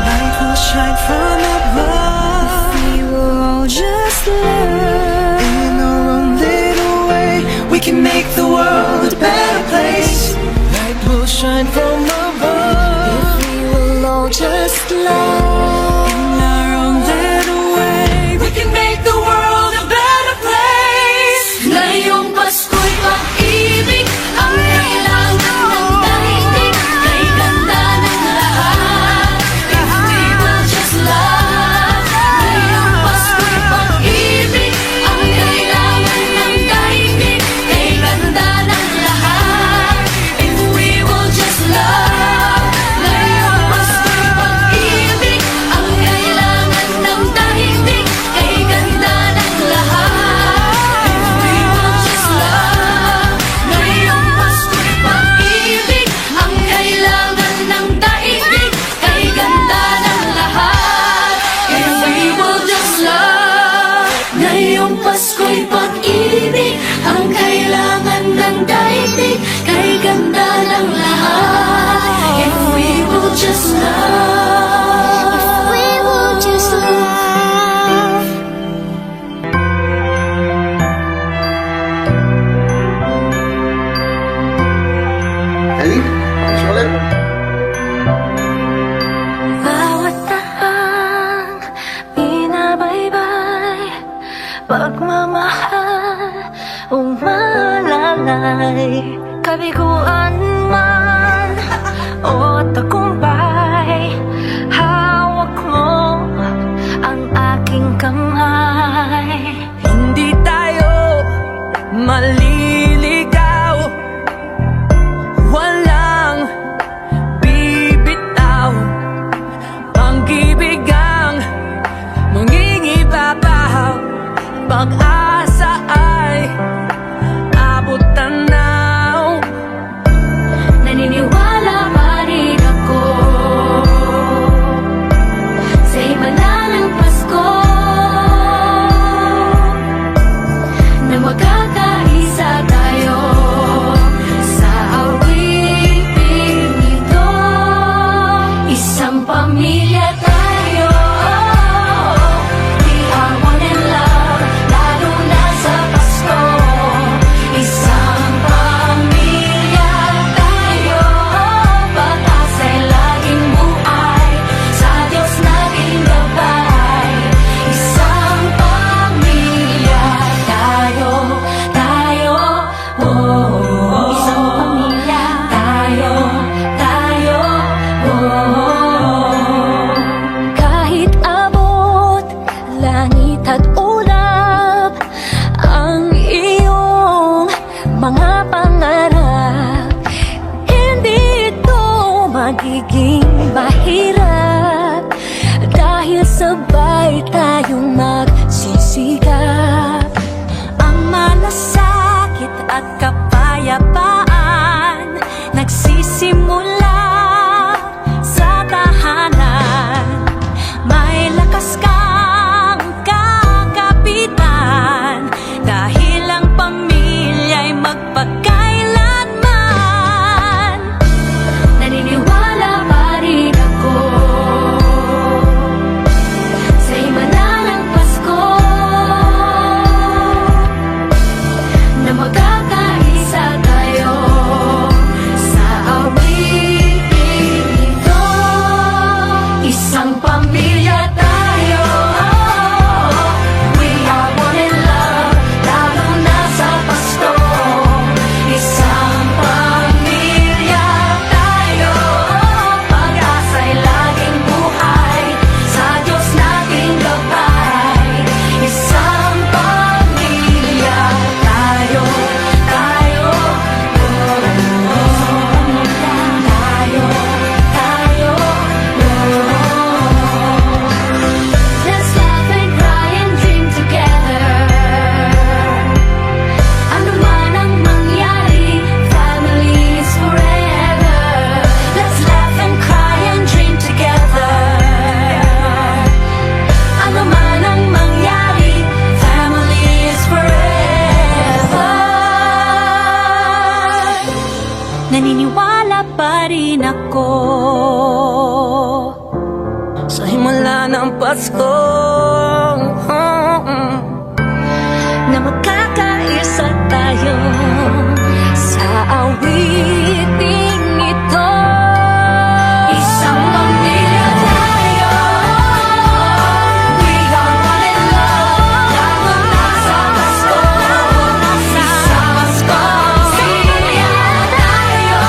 Light will shine from above. we will all just love. In our own little way, we can make the world a better place. Light will shine from above. We will all just love. In our own little way, we can make the world a better place. Ngayong Pasko'y pag-ibig ang kailangan ng daigdig. Kay ganda ng lahat. If we will just love. Ngayong Pasko'y pag-ibig ang kailangan ng daigdig. Kay ganda ng lahat. If we will just love. Ngayong Pasko'y pag-ibig ang kailangan ng daigdig. Kay ganda ng lahat. If we will just love. Ngayong Pasko'y pag-ibig ang kailangan ng daigdig. Kay ganda ng lahat. If we will just love. Ngayong Pasko'y pag-ibig ang kailangan ng daigdig. Kay ganda ng lahat. If we will just love. If we will just love. Ellie, gusto ulit? Bawat tahang binabaybay, pagmamahal ay kabiguan man o tagumpay, hawak mo ang aking kamay. Hindi tayo maliligaw, walang bibitaw. Pag-ibig ang mangingibabaw, pag-asa ay abot tanaw. Naniniwala pa rin ako sa himala ng Pasko, na magkakaisa tayo sa awiting ito. Isang pamilya tayo, we are one in love, lalo na sa Pasko. Isang pamilya tayo, pag-asa'y laging buhay, sa Diyos naging gabay. Isang pamilya tayo, oh. Isang pamilya tayo, oh. Kahit abot langit at ulap ang iyong mga pangarap, hindi ito magiging mahirap dahil sabay tayong magsisikap. Ang malasakit at kapayapaan nagsisimula sa tahanan. May lakas kang kakapitan dahil ang pamilya'y magpakailanman. Naniniwala pa rin ako sa himala ng Pasko, na magkakaisa tayo sa awiting ito. Isang pamilya tayo, we are one in love, lalo na sa Pasko. Isang pamilya tayo, pag-asa'y laging buhay, sa Diyos nating gabay. Isang pamilya tayo, Let's laugh and cry and dream together. Ano man ang mangyari, family is forever. Let's laugh and cry and dream together. Ano man ang mangyari, family is forever. Naniniwala pa rin ako Sa himala ng Pasko, na magkakaisa tayo sa awiting ito. Isang pamilya tayo, we are one in love, lalo na sa Pasko. Isang pamilya tayo,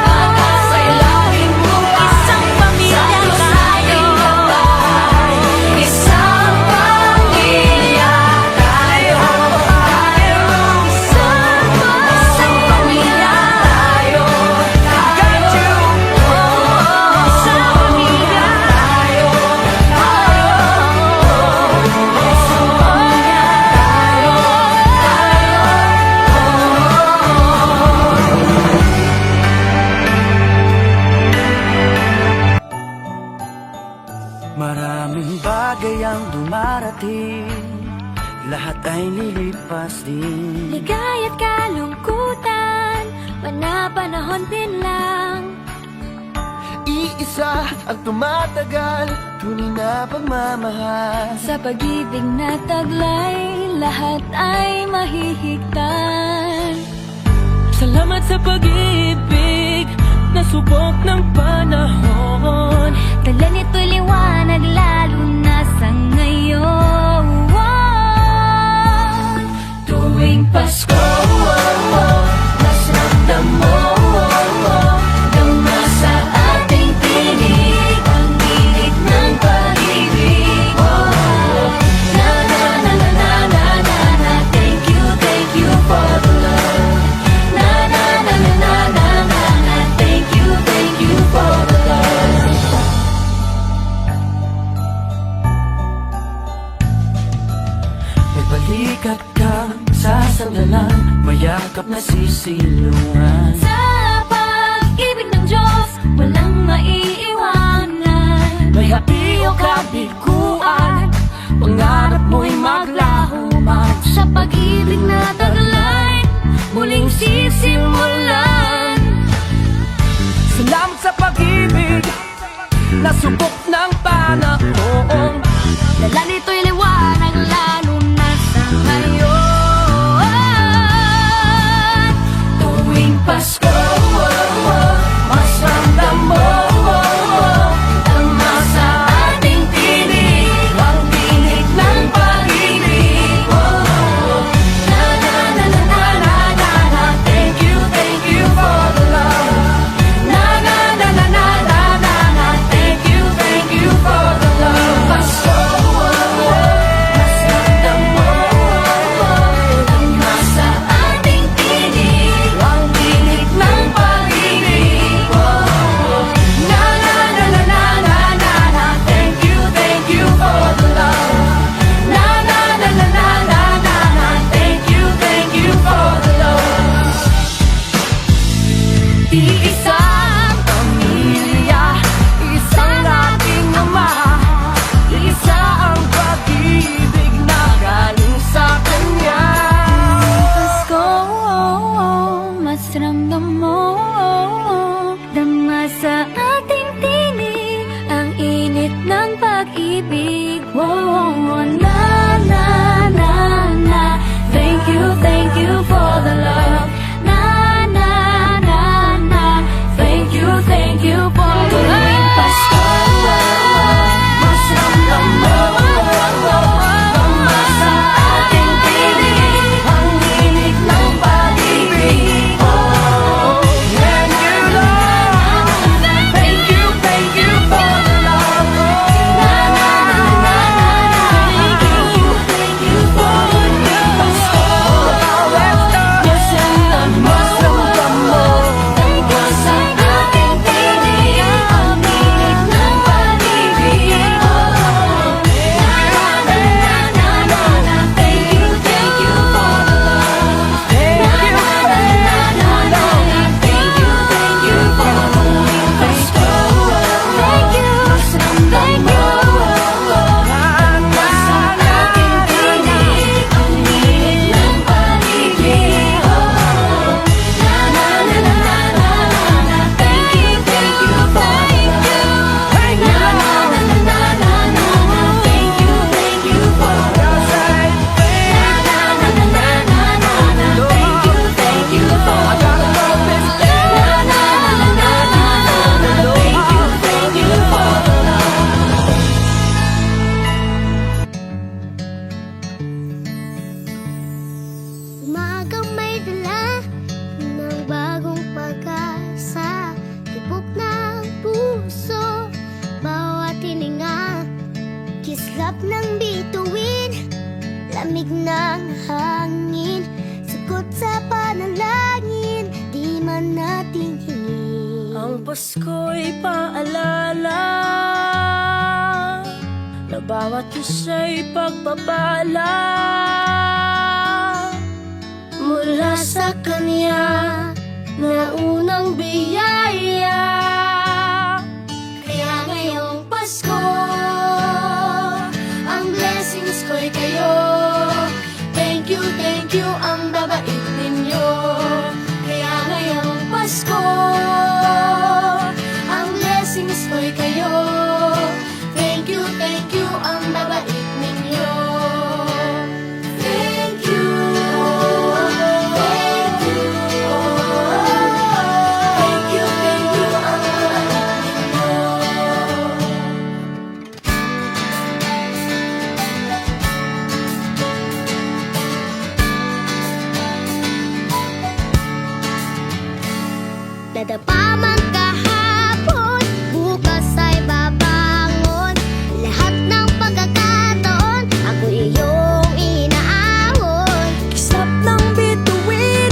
pag-asa'y laging buhay, isang pamilya tayo. Isang pamilya tayo, isang pamilya tayo, isang pamilya tayo, Maraming bagay ang dumarating, lahat ay lilipas din. Ligaya't kalungkutan, panapanahon din lang. Iisa ang tumatagal, tunay na pagmamahal. Sa pag-ibig na taglay, lahat ay mahihigtan. salamat sa pag-ibig na subok ng panahon. Dala nito'y liwanag lalo na sa ngayon. Tuwing Pasko, silungan. Sa pag-ibig ng Diyos, walang maiiwanan. May hapi o kabiguan, pangarap mo'y maglaho man. Sa pag-ibig na taglay, muling sisimulan. Salamat sa pag-ibig na subok ng panahon. Dala nito'y liwanag lalo na sa ngayon. Tuwing Pasko, mas ramdam mo ang nasa ating tinig, ang tinig ng pag-ibig. Na na na na na na na na. Thank you for the love. Na na na na na na na na. Thank you for the love. Pasko, mas ramdam mo ang nasa ating tinig, ang tinig ng pag-ibig. Na na na na na na na na. Thank you for the love. Na na na na na na na na. Thank you for the love. Iisang pamilya, isang ating ama, isa ang pag-ibig na galing sa Kanya. Pasko, mas ramdam mo, dama sa ating tinig, ang init ng pag-ibig. Na na na na. Thank you for the love. Na na na na. Thank you for the love. Pasko, mas ramdam mo dama sa ating tinig, ang init ng pag-ibig. And you love, thank you for the love. Na na na na na. Thank you for the love. Pasko, mas ramdam mo dama sa ating tinig, ang init ng pag-ibig. Umagang may dala ng bagong pag-asa, tibok ng puso, bawat hininga, kislap ng bituin, lamig ng hangin, sagot sa panalangin, di man natin hingin. Ang Pasko'y paalala na bawat isa'y pagpapala mula sa Kanya na unang biyaya. Kaya ngayong Pasko, ang blessings ko'y kayo. Thank you, ang babait ninyo. Kaya ngayong Pasko, ang blessings ko'y kayo. Thank you, ang babait ninyo. Thank you, thank you. Thank you, ang babait ninyo. Dadapa man kahapon, bukas ay babangon. Lahat ng pagkakataon, ako iyong inaahon. Kislap ng bituin,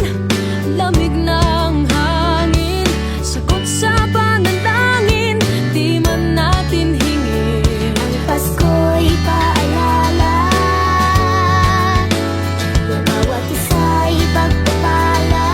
lamig ng hangin, sagot sa panalangin, di man natin hingin. Ang Pasko'y paalala na bawat isa'y pagpapala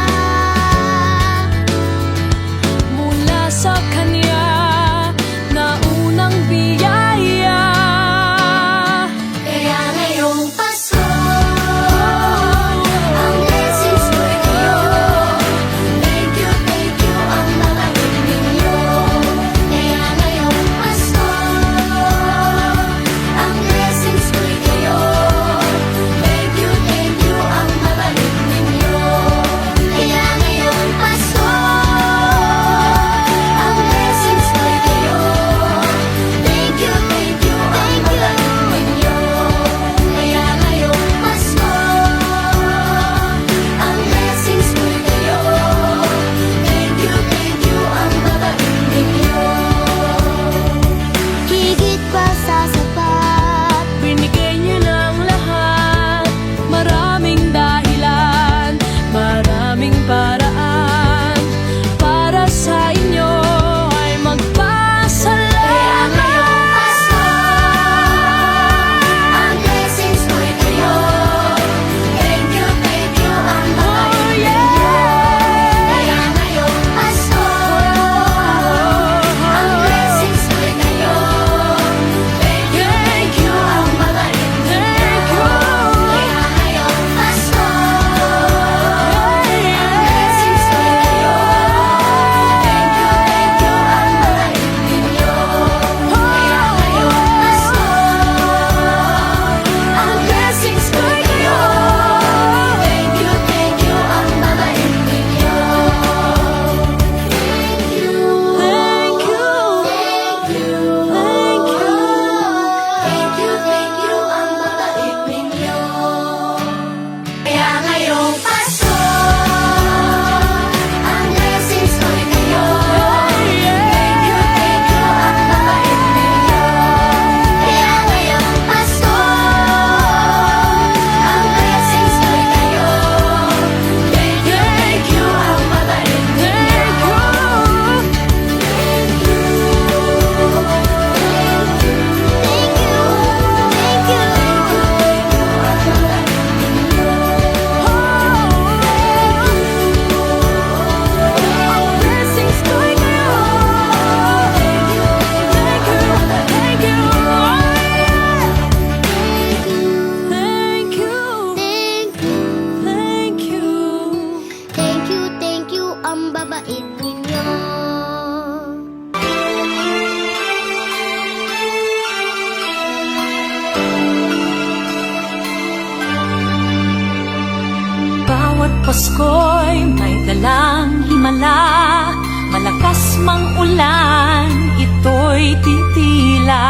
Pasko'y may dalang himala, malakas mang ulan, ito'y titila.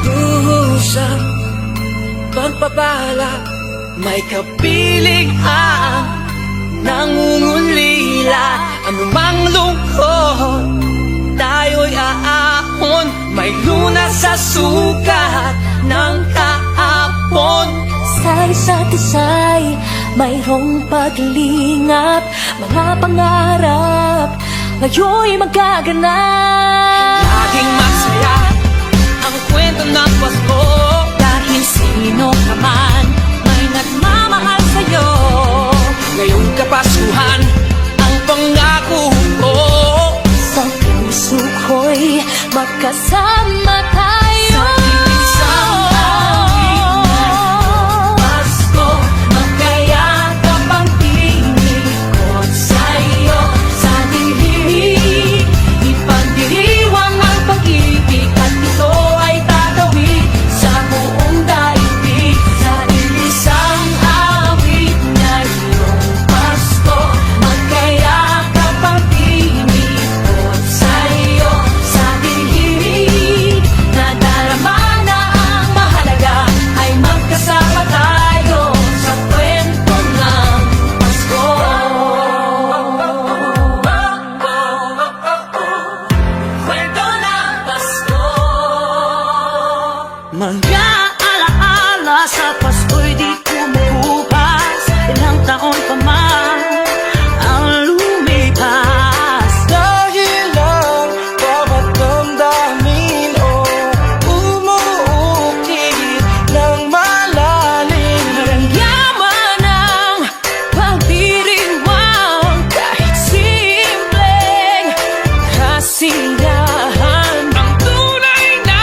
Duhusang pagpapala, may kapiling ang nangungulila. Anumang lungkot, tayo'y aahon, may lunas sa sukat ng kahapon. Sa isa't isa'y mayroong paglingap, mga pangarap ngayon'y magaganap. Laging masaya ang kwento ng Pasko, Dahil sino ka man may nagmamahal sa'yo. ngayong Kapaskuhan ang pangako ko. Sa puso ko'y magkasama tayo. Sa isang Pasko, magkayakap ang tinikot sa'yo. Sa dilig, ipagdiriwang ang pag-ibig, at ito ay tatawid sa buong daigdig. Sa ilisang awit ngayong Pasko, magkayakap ang tinikot sa'yo. Sa dilig, nadarama na ang mahalaga, ay magkasama tayo sa kwento ng Pasko. Kwento ng Pasko. mga alaala sa Pasko'y di kumukupas, ilang taon pa man ang lumipas. Dahil ang bawat damdamin o umuukit ng malalim. Yaman ng pagdiriwang, kahit simpleng kasiyahan. Ang tunay na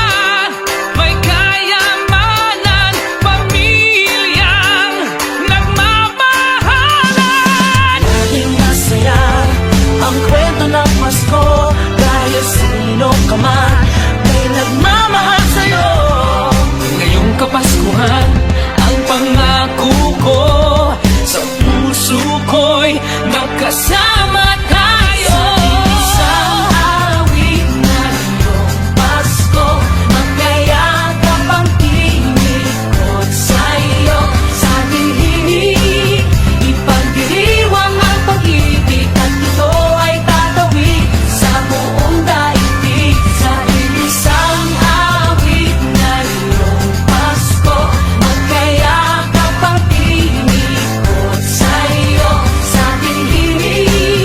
may kayamanan, pamilyang nagmamahalan. Laging masaya ang kwento ng Pasko, dahil sino ka man may nagmamahal sa'yo. Ngayong Kapaskuhan ang pangako ko, sa puso ko'y magkasama tayo. Isang awit ngayong Pasko, magkayakap ang tinikot sa'yo. Sa dilig, ipagdiriwang ang pag-ibig, at ito ay tatawid sa buong daigdig. Sa isang awit ngayong Pasko, magkayakap ang tinikot sa'yo. Sa dilig,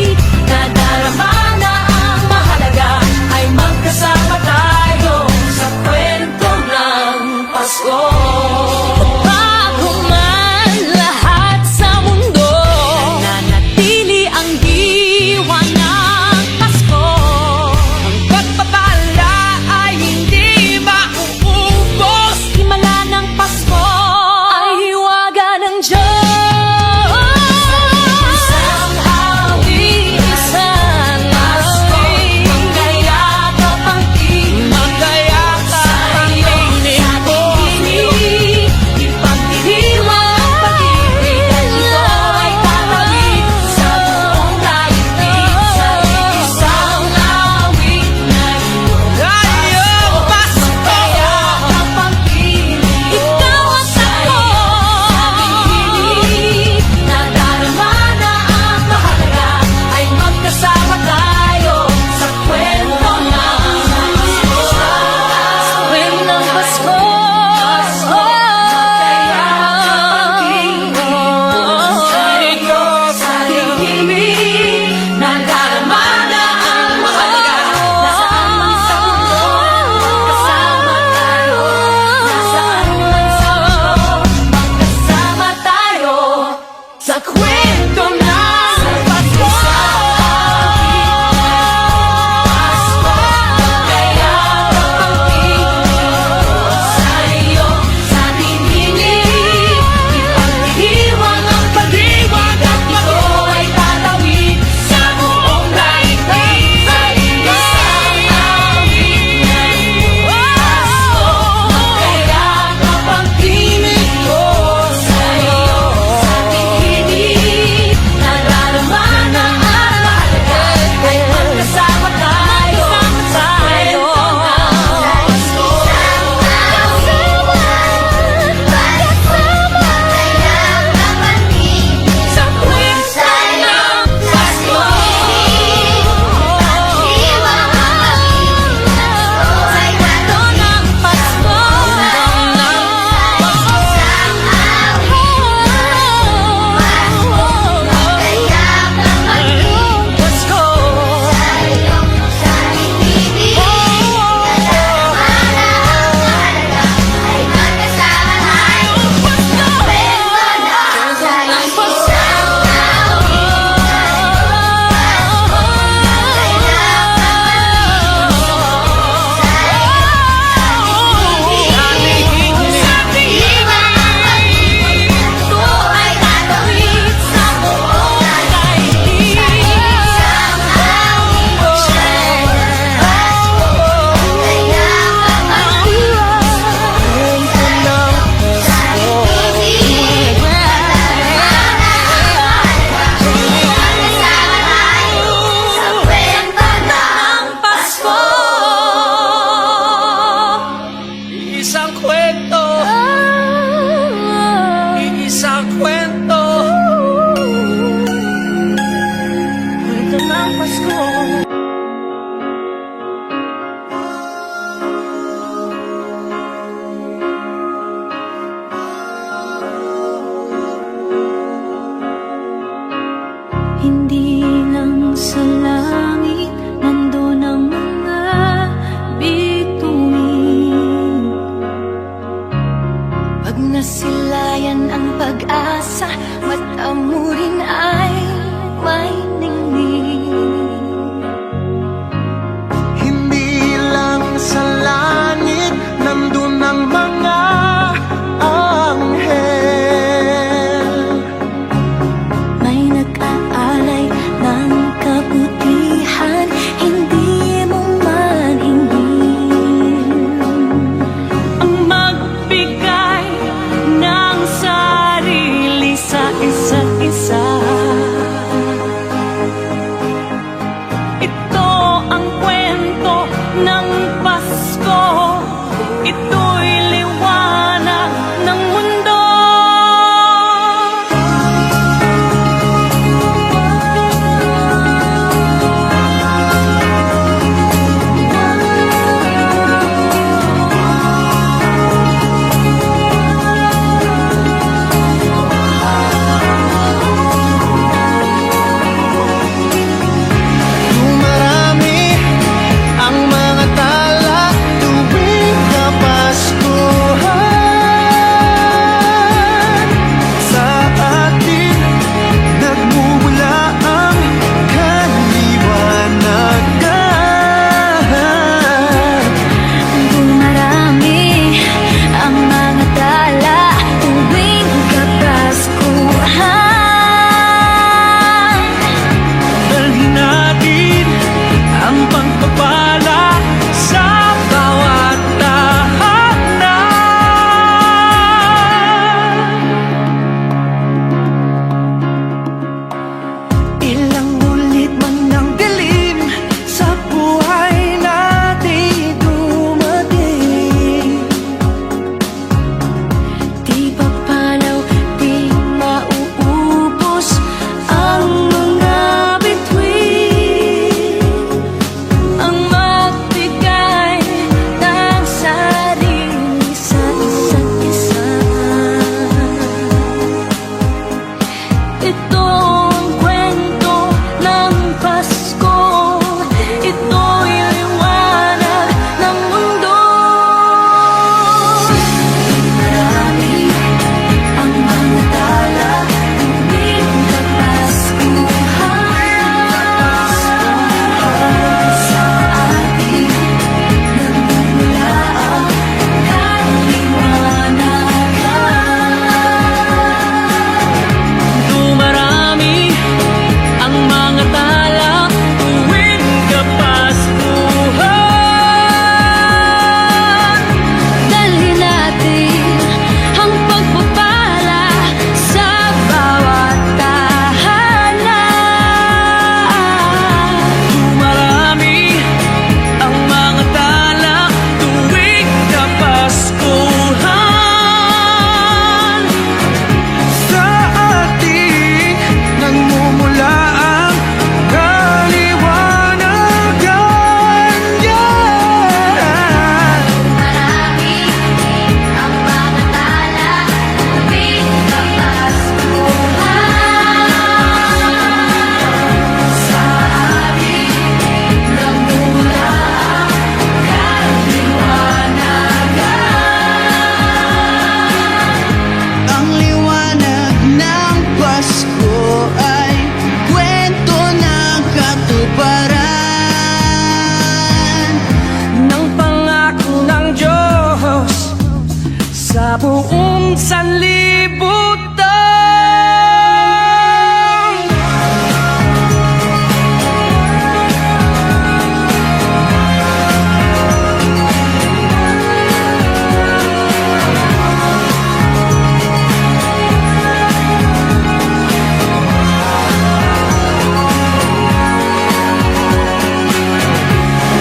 buong sanlibutan.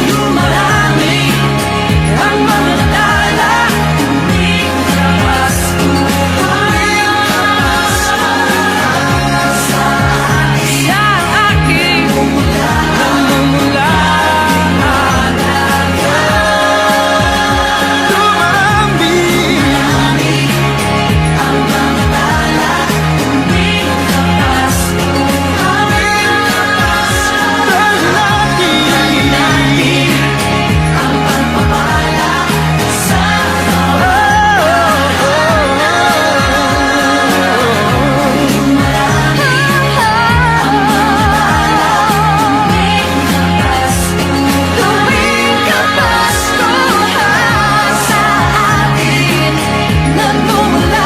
Dumarami ang mga tala, hindi labas buhay sa aking namumula.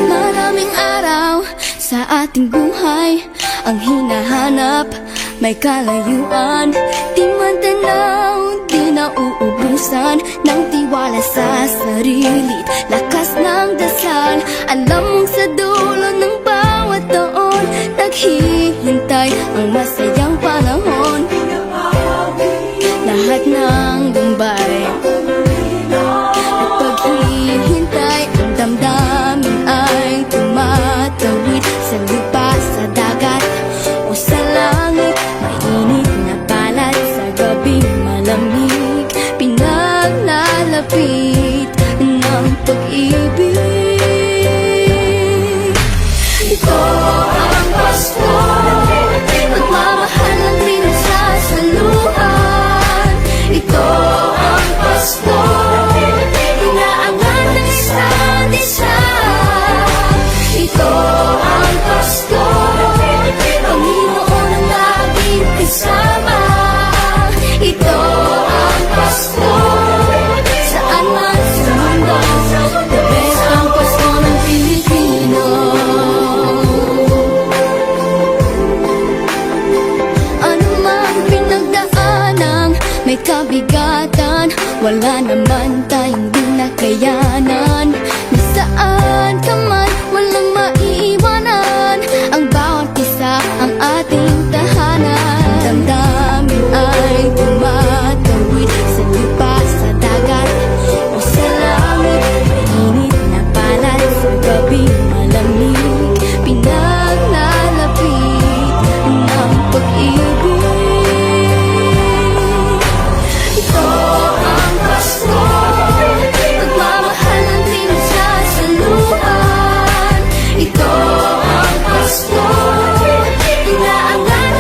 Maraming araw sa ating buhay ang hinahanap, may kalayuan. Di man tanaw, di nauubusan ng tiwala sa sarili, lakas ng dasal. Alam mong sa dulo ng bawat taon, naghihintay ang masayang panahon. Lahat ng lumbay at paghihintay, ang damdamin ay tumatawid sa lupa, sa dagat o sa langit. Mainit na palad sa gabing malamig, pinaglalapit ng pag-ibig. Ito ang Pasko, pagmamahal ang pinagsasaluhan. Ito ang Pasko, inaangan ng isa't isa. Ito ang Pasko, Panginoon ang laging kasama. Ito ang Pasko, saan man sa mundo, the best ang Pasko ng Pilipino. Ano mang pinagdaanang may kabigatan, wala naman tayong di nakayanan. Nasaan ka man, walang maiiwanan, ang bawat isa ang ating tahanan. Damdamin ay tumatawid sa lupa, sa dagat o sa langit. Mainit na palad sa gabing malamig, pinaglalapit ng pag-ibig. Ito ang Pasko, pagmamahal ang pinagsasaluhan. Ito ang Pasko, inaangan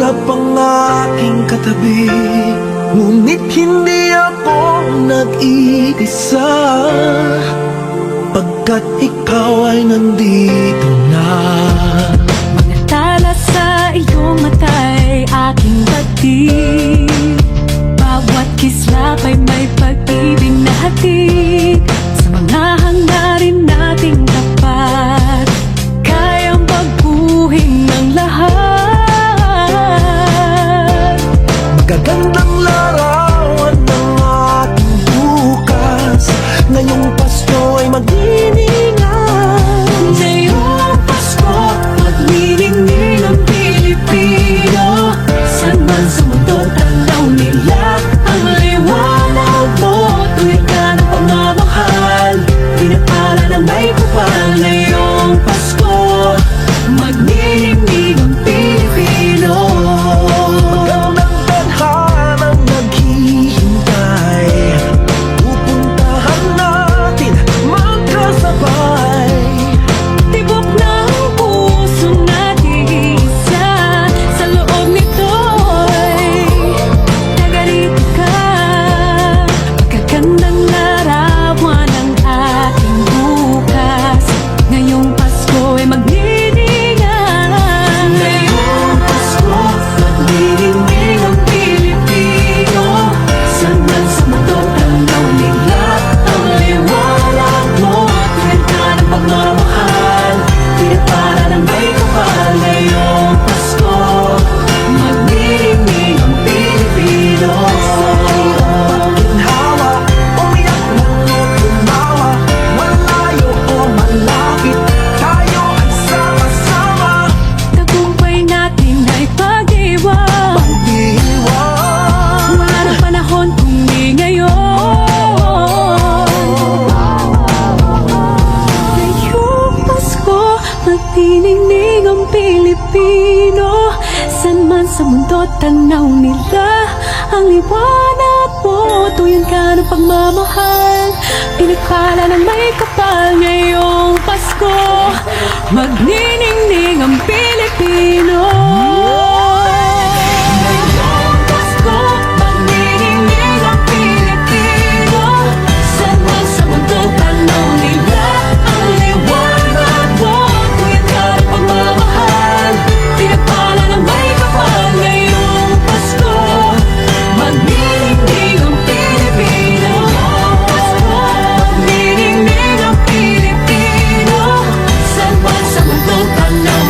ulap ang aking katabi, ngunit hindi ako nag-iisa, pagkat ikaw ay nandito na. Mga tala sa iyong mata'y aking batid, bawat kislap ay may pag-ibig na hatid. Sa mga hangarin nating tapat, kayang baguhin ng lahat. Gagandang larawan ng ating bukas, ngayong Pasko ay mag-iningan. Ngayong Pasko, magniningning ang Pilipino. Saan man sa mundo, tanaw nila ang liwanag mo. Tuwid ka ng pagmamahal, pinapala ng may kapal. Ngayong Pasko, magniningning ang Pilipino. Magandang tadhanang naghihintay, pupuntahan natin magkasabay. Tibok ng puso natin isa, sa loob nito'y nagarito ka. Magagandang larawan ng ating bukas, ngayong Pasko ay magniningan. Ngayong Pasko, magniningning ang Pilipino. Saan man sa mundo, tanaw nila ang liwanag mo. Tuwid ka ng pagmamahal, pinapala ng may kapal. Ngayong Pasko, magniningning ang Pilipino. Ginhawa, umiyak ng tumawa, malayo o malapit, tayo ay sama-sama. Tagumpay natin ay pag-iwan, Pag-iwan, wala nang panahon kung di ngayon. Ngayong Pasko, magniningning ang Pilipino. Saan man sa mundo, tanaw nila ang liwanag mo. Tuyan ka ng pagmamahal, pinagpala ng may kapal. Ngayong Pasko, magniningning ang Pilipino. Ngayong Pasko, magniningning ang Pilipino. Saan man sa mundo, tanaw nila ang liwanag mo. Tuyan ka ng pagmamahal, pinagpala ng may kapal. Ngayong Pasko, magniningning ang Pilipino. Pasko, magniningning ang Pilipino. Saan man sa mundo, tanaw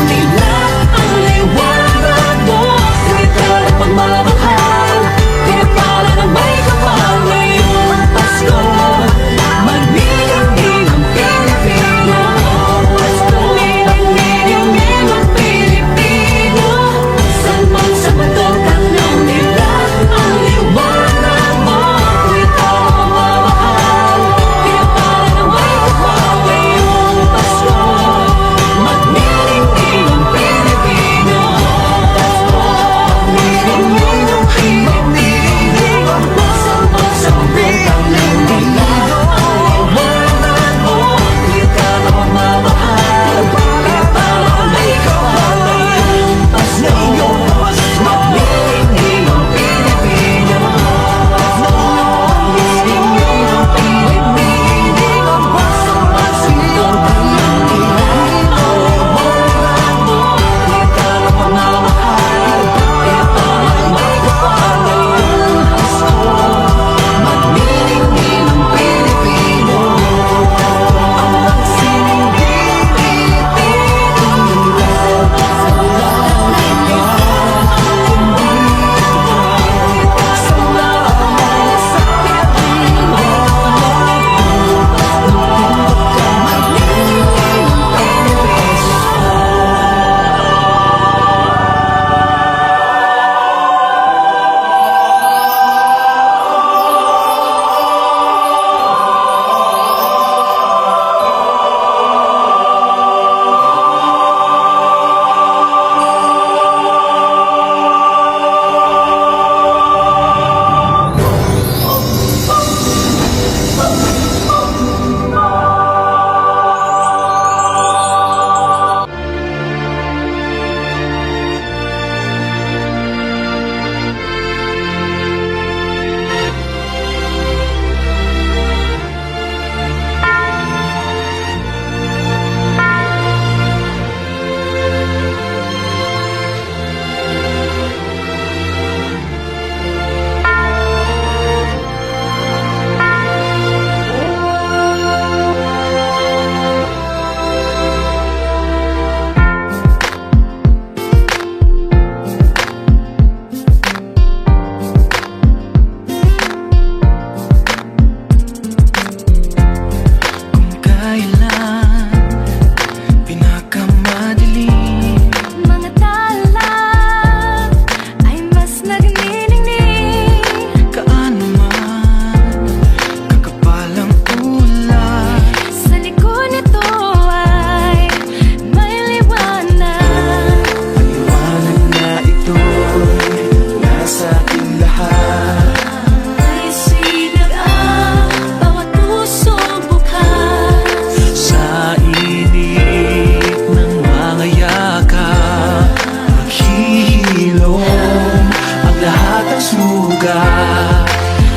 lugar.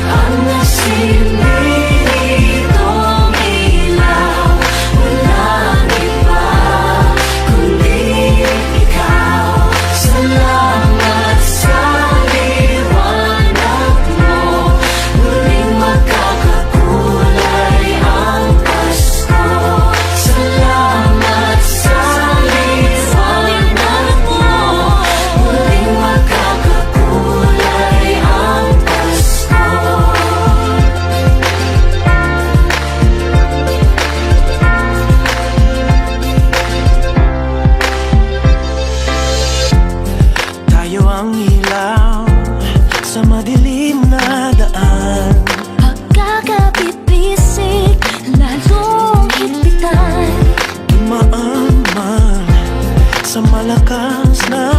Ang nasilitong ilaw, walang iba kundi ikaw. Salamat sa liwanag mo, muling magkakakulay ang Pasko. Salamat sa liwanag mo, muling magkakakulay ang Pasko. Tayo ang ilaw sa madilim na daan. Pagkakapipisik, lalong higpitan. Dumaan man sa malakas na